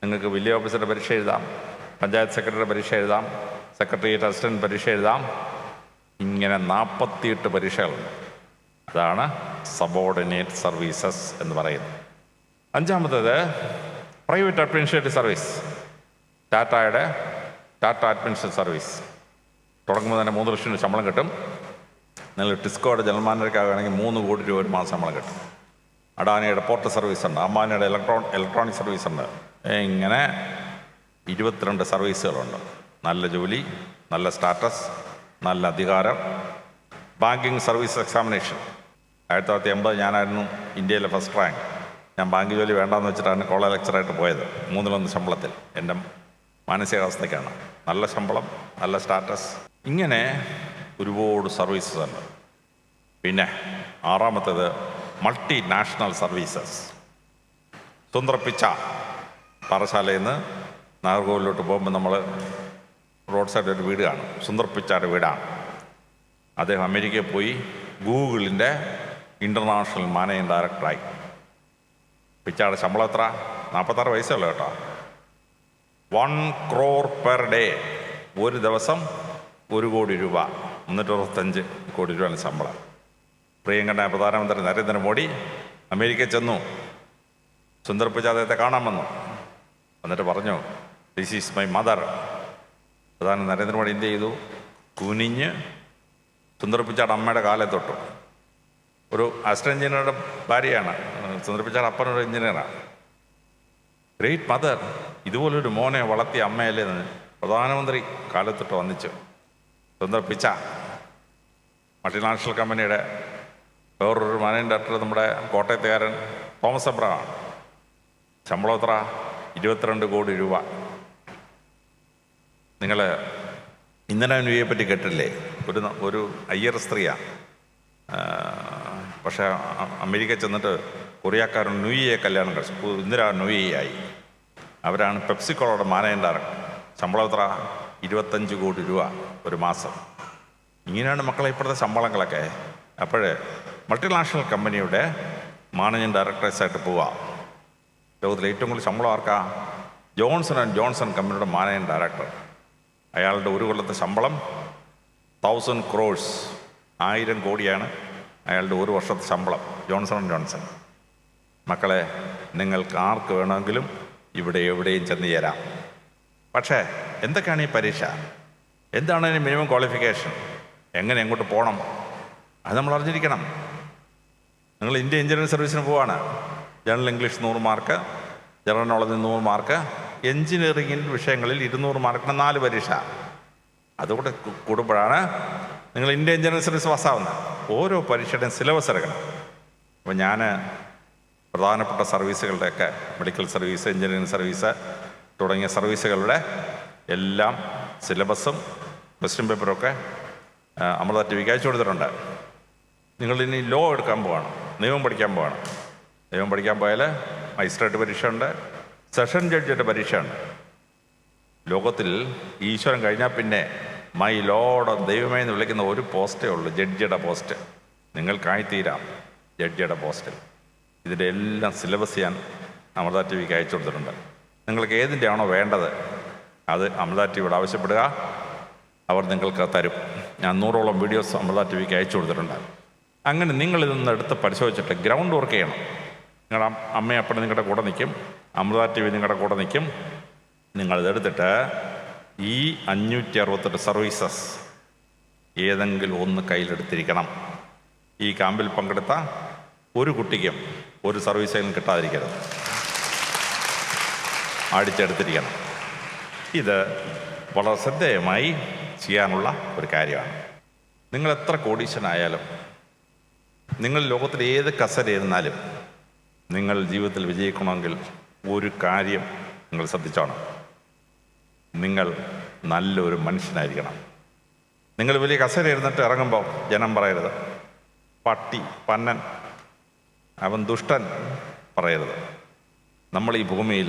[SPEAKER 2] നിങ്ങൾക്ക് വില്ലേജ് ഓഫീസറുടെ പരീക്ഷ എഴുതാം, പഞ്ചായത്ത് സെക്രട്ടറിയുടെ പരീക്ഷ എഴുതാം, സെക്രട്ടേറിയറ്റ് അസിസ്റ്റൻറ്റ് പരീക്ഷ എഴുതാം. ഇങ്ങനെ 48 പരീക്ഷകളുണ്ട്. അതാണ് സബോർഡിനേറ്റ് സർവീസസ് എന്ന് പറയുന്നത്. 5-മത്തേത് private administrative service. Tata administrative service തുടങ്ങുമ്പോൾ തന്നെ 3 ലക്ഷം രൂപ ശമ്പളം കിട്ടും. നിങ്ങൾ ടിസ്കോയുടെ ജനറൽ മാനേജർക്കാണെങ്കിൽ 3 കോടി രൂപ ഒരു മാസം ശമ്പളം കിട്ടും. അഡാനിയുടെ പോർട്ട് സർവീസ് ഉണ്ട്, അംബാനിയുടെ ഇലക്ട്രോണിക് സർവീസ് ഉണ്ട്. ഇങ്ങനെ 22 സർവീസുകളുണ്ട്. നല്ല ജോലി, നല്ല സ്റ്റാറ്റസ്, നല്ല അധികാരം. ബാങ്കിങ് സർവീസ് എക്സാമിനേഷൻ 1980 ഞാനായിരുന്നു ഇന്ത്യയിലെ ഫസ്റ്റ് റാങ്ക്. ഞാൻ ബാങ്ക് ജോലി വേണ്ടാന്ന് വെച്ചിട്ടാണ് കോളേജ് ലെക്ചറായിട്ട് പോയത്. 3-1 ശമ്പളത്തിൽ. എൻ്റെ മാനസികാവസ്ഥയ്ക്കാണ്. നല്ല ശമ്പളം, നല്ല സ്റ്റാറ്റസ്. ഇങ്ങനെ ഒരുപാട് സർവീസസ് ഉണ്ട്. പിന്നെ 6-മത്തേത് multinational services. Sundar Pichai പാറശാലയിൽ നിന്ന് നാഗർകോവിലോട്ട് പോകുമ്പോൾ നമ്മൾ റോഡ് സൈഡിൽ ഒരു വീട് കാണും. സുന്ദർ പിച്ചൈയുടെ വീടാണ്. അദ്ദേഹം അമേരിക്കയിൽ പോയി ഗൂഗിളിൻ്റെ ഇൻ്റർനാഷണൽ മാനേജിംഗ് ഡയറക്ടറായി. പിച്ചൈയുടെ ശമ്പളം എത്ര? 46 വയസ്സുള്ളൂ കേട്ടോ. 1 crore പെർ ഡേ. ഒരു ദിവസം 1 കോടി രൂപ, 325 കോടി രൂപയാണ് ശമ്പളം. പ്രിയങ്കരനായ പ്രധാനമന്ത്രി നരേന്ദ്രമോദി അമേരിക്കയിൽ ചെന്നു. സുന്ദർ പിച്ചൈ അദ്ദേഹത്തെ കാണാൻ വന്നു. എന്നിട്ട് പറഞ്ഞു, ദിസ് ഈസ് മൈ മദർ. പ്രധാനമന്ത്രി നരേന്ദ്രമോദി എന്ത് ചെയ്തു? കുനിഞ്ഞ് സുന്ദർ പിച്ചൈയുടെ അമ്മയുടെ കാലെ തൊട്ടു. ഒരു അസിസ്റ്റന്റ് എഞ്ചിനീയറുടെ ഭാര്യയാണ്. സുന്ദർ പിച്ചൈയുടെ അപ്പനൊരു എഞ്ചിനീയറാണ്. ഗ്രേറ്റ് മദർ, ഇതുപോലൊരു മോനെ വളർത്തിയ അമ്മയല്ലേ എന്ന് പ്രധാനമന്ത്രി കാലത്തൊട്ട് വന്നിച്ചു. സുന്ദർ പിച്ചൈ മൾട്ടിനാഷണൽ കമ്പനിയുടെ വേറൊരു മാനേജിംഗ് ഡയറക്ടർ നമ്മുടെ കോട്ടയത്തുകാരൻ തോമസ് എബ്രഹാമാണ്. ശമ്പളം എത്ര? 22 കോടി രൂപ. നിങ്ങൾ ഇന്ദിരാ ന്യൂയെ പറ്റി കേട്ടില്ലേ? ഒരു അയ്യർ സ്ത്രീയാണ്. പക്ഷേ അമേരിക്കയിൽ ചെന്നിട്ട് കൊറിയക്കാരൻ ന്യൂയെ കല്യാണം കഴിച്ചു. ഇന്ദിരാ ന്യൂയായി. അവരാണ് പെപ്സിക്കോളയുടെ മാനേജിംഗ് ഡയറക്ടർ. ശമ്പളം എത്ര? 25 കോടി രൂപ ഒരു മാസം. ഇങ്ങനെയാണ് മക്കളെ ഇപ്പോഴത്തെ ശമ്പളങ്ങളൊക്കെ. അപ്പോഴേ മൾട്ടിനാഷണൽ കമ്പനിയുടെ മാനേജിംഗ് ഡയറക്ടേഴ്സായിട്ട് പോവുക. ലോകത്തിലെ ഏറ്റവും കൂടുതൽ ശമ്പളം ആർക്കാ? ജോൺസൺ കമ്പനിയുടെ മാനേജിംഗ് ഡയറക്ടർ. അയാളുടെ ഒരു കൊല്ലത്തെ ശമ്പളം 1000 crores, 1000 കോടിയാണ് അയാളുടെ ഒരു വർഷത്തെ ശമ്പളം. ജോൺസൺ. മക്കളെ, നിങ്ങൾക്ക് ആർക്ക് വേണമെങ്കിലും ഇവിടെ എവിടെയും ചെന്ന് ചേരാം. പക്ഷേ എന്തൊക്കെയാണ് ഈ പരീക്ഷ? എന്താണ് ഇതിന് മിനിമം ക്വാളിഫിക്കേഷൻ? എങ്ങനെ എങ്ങോട്ട് പോകണം? അത് നമ്മൾ അറിഞ്ഞിരിക്കണം. നിങ്ങൾ ഇന്ത്യൻ എഞ്ചിനീയറിംഗ് സർവീസിന് പോവാണ്. ജനറൽ ഇംഗ്ലീഷ് 100 മാർക്ക്, ജനറൽ നോളജിന് 100 മാർക്ക്, എഞ്ചിനീയറിംഗിൻ്റെ വിഷയങ്ങളിൽ 200 മാർക്കിന് 4 പരീക്ഷ. അതുകൂടെ കൂടുമ്പോഴാണ് നിങ്ങൾ ഇന്ത്യൻ എഞ്ചിനീയറിംഗ് സർവീസ് പാസ്സാവുന്നത്. ഓരോ പരീക്ഷയുടെയും സിലബസ് എടുക്കണം. അപ്പോൾ ഞാൻ പ്രധാനപ്പെട്ട സർവീസുകളുടെയൊക്കെ മെഡിക്കൽ സർവീസ്, എഞ്ചിനീയറിംഗ് സർവീസ് തുടങ്ങിയ സർവീസുകളുടെ എല്ലാം സിലബസും ക്വസ്റ്റ്യൻ പേപ്പറൊക്കെ അമൃത TVക്ക് അയച്ചു കൊടുത്തിട്ടുണ്ട്. നിങ്ങളിനി ലോ എടുക്കാൻ പോവാണ്, നിയമം പഠിക്കാൻ പോവാണ്. നിയമം പഠിക്കാൻ പോയാൽ മജിസ്ട്രേറ്റ് പരീക്ഷയുണ്ട്, സെഷൻ ജഡ്ജിയുടെ പരീക്ഷയുണ്ട്. ലോകത്തിൽ ഈശ്വരൻ കഴിഞ്ഞാൽ പിന്നെ മൈ ലോഡ് ദൈവമേ എന്ന് വിളിക്കുന്ന ഒരു പോസ്റ്റേ ഉള്ളൂ, ജഡ്ജിയുടെ പോസ്റ്റ്. നിങ്ങൾക്കായിത്തീരാം ജഡ്ജിയുടെ പോസ്റ്റിൽ. ഇതിൻ്റെ എല്ലാം സിലബസ് ഞാൻ അമൃത TVക്ക് അയച്ചു കൊടുത്തിട്ടുണ്ട്. നിങ്ങൾക്ക് ഏതിൻ്റെ ആണോ വേണ്ടത് അത് അമൃത TVയോട് ആവശ്യപ്പെടുക, അവർ നിങ്ങൾക്ക് തരും. ഞാൻ 100ഓളം വീഡിയോസ് അമൃത TVക്ക് അയച്ചു കൊടുത്തിട്ടുണ്ട്. അങ്ങനെ നിങ്ങളിതൊന്ന് എടുത്ത് പരിശോധിച്ചിട്ട് ഗ്രൗണ്ട് വർക്ക് ചെയ്യണം. നിങ്ങളുടെ അമ്മയും അപ്പനും നിങ്ങളുടെ കൂടെ നിൽക്കും, അമൃത TV നിങ്ങളുടെ കൂടെ നിൽക്കും. നിങ്ങളിതെടുത്തിട്ട് ഈ 568 സർവീസസ് ഏതെങ്കിലും ഒന്ന് കയ്യിലെടുത്തിരിക്കണം. ഈ ക്യാമ്പിൽ പങ്കെടുത്ത ഒരു കുട്ടിക്കും ഒരു സർവീസെങ്കിലും കിട്ടാതിരിക്കരുത്, അടിച്ചെടുത്തിരിക്കണം. ഇത് വളരെ ശ്രദ്ധേയമായി ചെയ്യാനുള്ള ഒരു കാര്യമാണ്. നിങ്ങൾ എത്ര കോടീശ്വരനായാലും, നിങ്ങൾ ലോകത്തിൽ ഏത് കസേരയിരുന്നാലും, നിങ്ങൾ ജീവിതത്തിൽ വിജയിക്കണമെങ്കിൽ ഒരു കാര്യം നിങ്ങൾ ശ്രദ്ധിച്ചോണം. നിങ്ങൾ നല്ലൊരു മനുഷ്യനായിരിക്കണം. നിങ്ങൾ വലിയ കസേര ഇരുന്നിട്ട് ഇറങ്ങുമ്പോൾ ജനം പറയരുത് പട്ടി, പന്നൻ, അവൻ ദുഷ്ടൻ പറയരുത്. നമ്മൾ ഈ ഭൂമിയിൽ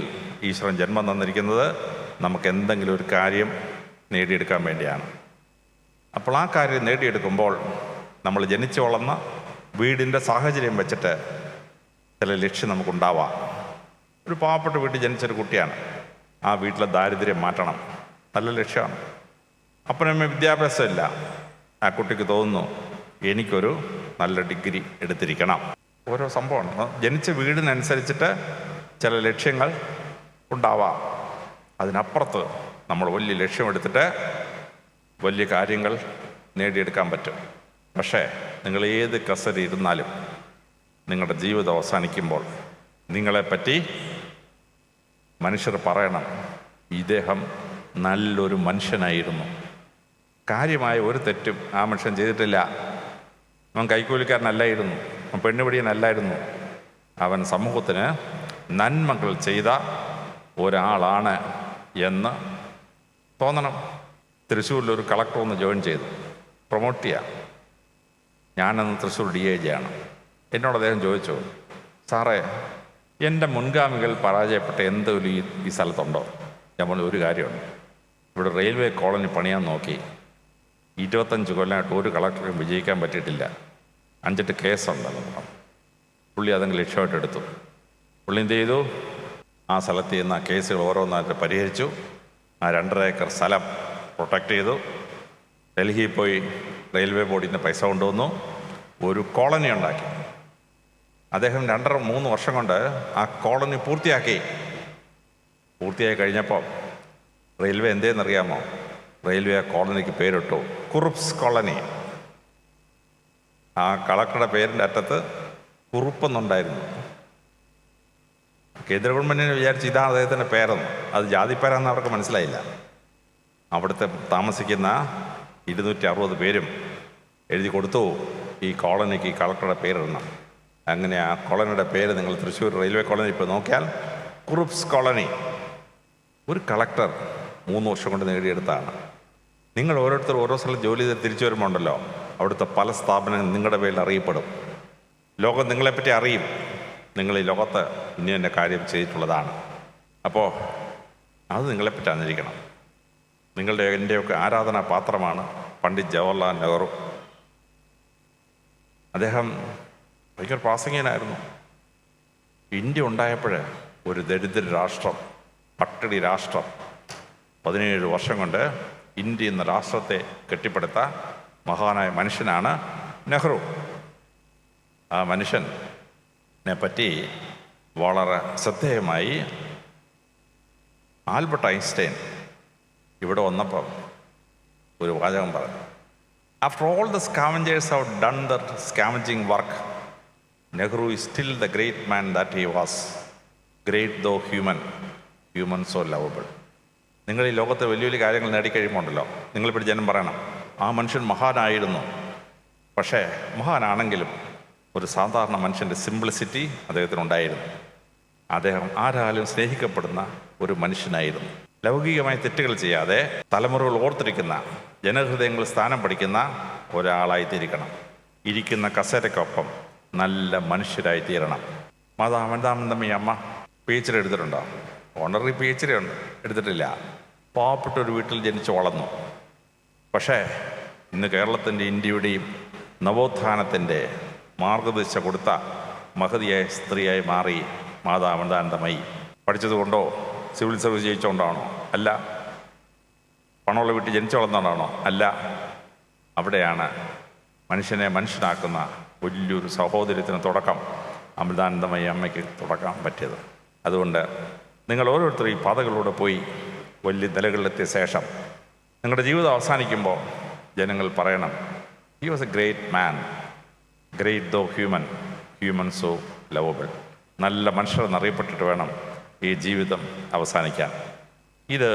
[SPEAKER 2] ഈശ്വരൻ ജന്മം തന്നിരിക്കുന്നത് നമുക്ക് എന്തെങ്കിലും ഒരു കാര്യം നേടിയെടുക്കാൻ വേണ്ടിയാണ്. അപ്പോൾ ആ കാര്യം നേടിയെടുക്കുമ്പോൾ നമ്മൾ ജനിച്ചു വളർന്ന വീടിൻ്റെ സാഹചര്യം വെച്ചിട്ട് ചില ലക്ഷ്യം നമുക്കുണ്ടാവാം. ഒരു പാവപ്പെട്ട വീട്ടിൽ ജനിച്ചൊരു കുട്ടിയാണ്, ആ വീട്ടിലെ ദാരിദ്ര്യം മാറ്റണം, നല്ല ലക്ഷ്യമാണ്. അപ്പനമ്മ വിദ്യാഭ്യാസമില്ല, ആ കുട്ടിക്ക് തോന്നുന്നു എനിക്കൊരു നല്ല ഡിഗ്രി എടുത്തിരിക്കണം. ഓരോ സംഭവമാണ്. ജനിച്ച വീടിനനുസരിച്ചിട്ട് ചില ലക്ഷ്യങ്ങൾ ഉണ്ടാവാം. അതിനപ്പുറത്ത് നമ്മൾ വലിയ ലക്ഷ്യമെടുത്തിട്ട് വലിയ കാര്യങ്ങൾ നേടിയെടുക്കാൻ പറ്റും. പക്ഷേ നിങ്ങൾ ഏത് കസരി ഇരുന്നാലും നിങ്ങളുടെ ജീവിതം അവസാനിക്കുമ്പോൾ നിങ്ങളെപ്പറ്റി മനുഷ്യർ പറയണം, ഇദ്ദേഹം നല്ലൊരു മനുഷ്യനായിരുന്നു, കാര്യമായ ഒരു തെറ്റും ആ മനുഷ്യൻ ചെയ്തിട്ടില്ല, അവൻ കൈക്കൂലിക്കാരനല്ലായിരുന്നു, അവൻ പെണ്ണുപിടിയനല്ലായിരുന്നു, അവൻ സമൂഹത്തിന് നന്മകൾ ചെയ്ത ഒരാളാണ് എന്ന് തോന്നണം. തൃശ്ശൂരിലൊരു കളക്ടർ ഒന്ന് ജോയിൻ ചെയ്തു, പ്രൊമോട്ട് ചെയ്യാം. ഞാനന്ന് തൃശ്ശൂർ DIG ആണ്. എന്നോട് അദ്ദേഹം ചോദിച്ചു, സാറേ എൻ്റെ മുൻഗാമികൾ പരാജയപ്പെട്ട എന്തെങ്കിലും ഈ സ്ഥലത്തുണ്ടോ? ഞാൻ പറഞ്ഞു, ഒരു കാര്യമുണ്ട്, ഇവിടെ റെയിൽവേ കോളനി പണിയാൻ നോക്കി 25 കൊല്ലമായിട്ട് ഒരു കളക്ടറും വിജയിക്കാൻ പറ്റിയിട്ടില്ല, 5-8 കേസുണ്ടെന്ന് പറഞ്ഞു. പുള്ളി അതെങ്കിലും ലക്ഷ്യമായിട്ട് എടുത്തു. പുള്ളി എന്ത് ചെയ്തു, ആ സ്ഥലത്ത് ചെയ്യുന്ന കേസുകൾ ഓരോന്നായിട്ട് പരിഹരിച്ചു. ആ 2.5 ഏക്കർ സ്ഥലം പ്രൊട്ടക്റ്റ് ചെയ്തു. ഡൽഹിയിൽ പോയി റെയിൽവേ ബോർഡിൽ നിന്ന് പൈസ കൊണ്ടുവന്നു, ഒരു കോളനി ഉണ്ടാക്കി. അദ്ദേഹം 2-3 വർഷം കൊണ്ട് ആ കോളനി പൂർത്തിയാക്കി കഴിഞ്ഞപ്പോൾ റെയിൽവേ എന്തേന്നറിയാമോ? റെയിൽവേ ആ കോളനിക്ക് പേരിട്ടു കുറുപ്സ് കോളനി. ആ കളക്ടറുടെ പേരിൻ്റെ അറ്റത്ത് കുറുപ്പെന്നുണ്ടായിരുന്നു. കേന്ദ്ര ഗവൺമെൻറ്റിനെ വിചാരിച്ച് ഇതാണ് അദ്ദേഹത്തിൻ്റെ പേരെന്ന്. അത് ജാതിപ്പേരാന്ന് അവർക്ക് മനസ്സിലായില്ല. അവിടുത്തെ താമസിക്കുന്ന 260 പേരും എഴുതി കൊടുത്തു, ഈ കോളനിക്ക് ഈ കളക്ടറുടെ പേരിടണം. അങ്ങനെ ആ കോളനിയുടെ പേര് നിങ്ങൾ തൃശ്ശൂർ റെയിൽവേ കോളനി ഇപ്പോൾ നോക്കിയാൽ കുറുപ്സ് കോളനി. ഒരു കളക്ടർ 3 വർഷം കൊണ്ട് നേടിയെടുത്താണ്. നിങ്ങൾ ഓരോരുത്തർ ഓരോ സ്ഥലത്ത് ജോലി ചെയ്ത് തിരിച്ചു വരുമ്പോൾ ഉണ്ടല്ലോ, അവിടുത്തെ പല സ്ഥാപനങ്ങളും നിങ്ങളുടെ പേരിൽ അറിയപ്പെടും. ലോകം നിങ്ങളെപ്പറ്റി അറിയും, നിങ്ങൾ ഈ ലോകത്ത് ഇനി തന്നെ കാര്യം ചെയ്തിട്ടുള്ളതാണ്. അപ്പോൾ അത് നിങ്ങളെപ്പറ്റി അറിഞ്ഞിരിക്കണം. നിങ്ങളുടെ എൻ്റെയൊക്കെ ആരാധനാ പാത്രമാണ് പണ്ഡിറ്റ് ജവഹർലാൽ നെഹ്റു. അദ്ദേഹം ഭയങ്കര പ്രാസംഗികനായിരുന്നു. ഇന്ത്യ ഉണ്ടായപ്പോൾ ഒരു ദരിദ്ര രാഷ്ട്രം, പട്ടിണി രാഷ്ട്രം, 17 വർഷം കൊണ്ട് ഇന്ത്യ എന്ന രാഷ്ട്രത്തെ കെട്ടിപ്പടുത്ത മഹാനായ മനുഷ്യനാണ് നെഹ്റു. ആ മനുഷ്യനെ പറ്റി വളരെ ശ്രദ്ധേയമായി ആൽബർട്ട് ഐൻസ്റ്റൈൻ ഇവിടെ വന്നപ്പം ഒരു വാചകം പറഞ്ഞു, after all the scavengers have done the scavenging work, Nehru is still the great man that he was, great though human so lovable. നിങ്ങൾ ഈ ലോകത്തെ വലിയ വലിയ കാര്യങ്ങൾ നേടിക്കഴിയുമ്പോൾ ഉണ്ടല്ലോ, നിങ്ങളിപ്പോൾ ജനം പറയണം, ആ മനുഷ്യൻ മഹാനായിരുന്നു. പക്ഷേ മഹാനാണെങ്കിലും ഒരു സാധാരണ മനുഷ്യൻ്റെ സിംപ്ലിസിറ്റി അദ്ദേഹത്തിനുണ്ടായിരുന്നു. അദ്ദേഹം ആരാലും സ്നേഹിക്കപ്പെടുന്ന ഒരു മനുഷ്യനായിരുന്നു. ലൗകികമായ തെറ്റുകൾ ചെയ്യാതെ തലമുറകൾ ഓർത്തിരിക്കുന്ന, ജനഹൃദയങ്ങൾ സ്ഥാനം പഠിക്കുന്ന ഒരാളായിത്തീരിക്കണം. ഇരിക്കുന്ന കസേരയ്ക്കൊപ്പം നല്ല മനുഷ്യരായി തീരണം. മാതാമന്താമന്തമ്മ അമ്മ PhD എടുത്തിട്ടുണ്ടോ? ഓണററി PhD ഉണ്ട്, എടുത്തിട്ടില്ല. പാവപ്പെട്ട ഒരു വീട്ടിൽ ജനിച്ചു വളർന്നു. പക്ഷേ ഇന്ന് കേരളത്തിൻ്റെ ഇന്ത്യയുടെയും നവോത്ഥാനത്തിൻ്റെ മാർഗദിശ കൊടുത്ത മഹതിയായ സ്ത്രീയായി മാറി മാതാമന്താനന്ദമയി. പഠിച്ചതുകൊണ്ടോ സിവിൽ സർവീസ് ജയിച്ചുകൊണ്ടാണോ? അല്ല. പണമുള്ള വീട്ടിൽ ജനിച്ചു വളർന്നതാണോ? അല്ല. അവിടെയാണ് മനുഷ്യനെ മനുഷ്യനാക്കുന്ന വലിയൊരു സഹോദര്യത്തിന് തുടക്കം അമൃതാനന്ദമയി അമ്മയ്ക്ക് തുടക്കാൻ പറ്റിയത്. അതുകൊണ്ട് നിങ്ങൾ ഓരോരുത്തരും ഈ പാതകളിലൂടെ പോയി വലിയ നിലകളിലെത്തിയ ശേഷം നിങ്ങളുടെ ജീവിതം അവസാനിക്കുമ്പോൾ ജനങ്ങൾ പറയണം, he was a great man, great though human so lovable. നല്ല മനുഷ്യരെന്നറിയപ്പെട്ടിട്ട് വേണം ഈ ജീവിതം അവസാനിക്കാൻ. ഇത്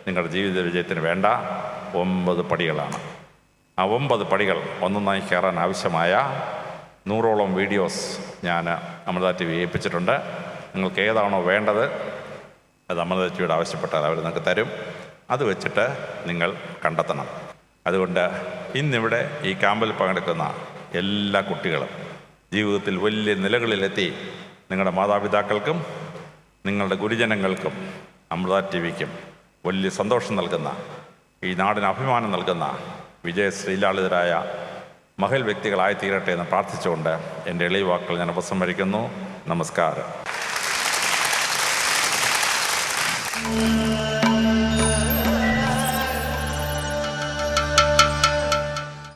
[SPEAKER 2] നിങ്ങളുടെ ജീവിത വിജയത്തിന് വേണ്ട 9 പടികളാണ്. ആ 9 പടികൾ ഒന്നൊന്നായി കയറാൻ ആവശ്യമായ 100ഓളം വീഡിയോസ് ഞാൻ അമൃത TV ഏൽപ്പിച്ചിട്ടുണ്ട്. നിങ്ങൾക്ക് ഏതാണോ വേണ്ടത് അത് അമൃത TVയോട് ആവശ്യപ്പെട്ടാൽ അവർ നിങ്ങൾക്ക് തരും. അത് വെച്ചിട്ട് നിങ്ങൾ കണ്ടെത്തണം. അതുകൊണ്ട് ഇന്നിവിടെ ഈ ക്യാമ്പിൽ പങ്കെടുക്കുന്ന എല്ലാ കുട്ടികളും ജീവിതത്തിൽ വലിയ നിലകളിലെത്തി നിങ്ങളുടെ മാതാപിതാക്കൾക്കും നിങ്ങളുടെ ഗുരുജനങ്ങൾക്കും അമൃത ടി വിക്കും വലിയ സന്തോഷം നൽകുന്ന, ഈ നാടിന് അഭിമാനം നൽകുന്ന വിജയശ്രീലാളിതരായ മഹൽ വ്യക്തികളായി തീരട്ടെ എന്ന് പ്രാർത്ഥിച്ചുകൊണ്ട് എൻ്റെ എളിയ വാക്കുകൾ ഞാൻ ഉപസംഹരിക്കുന്നു. നമസ്കാരം.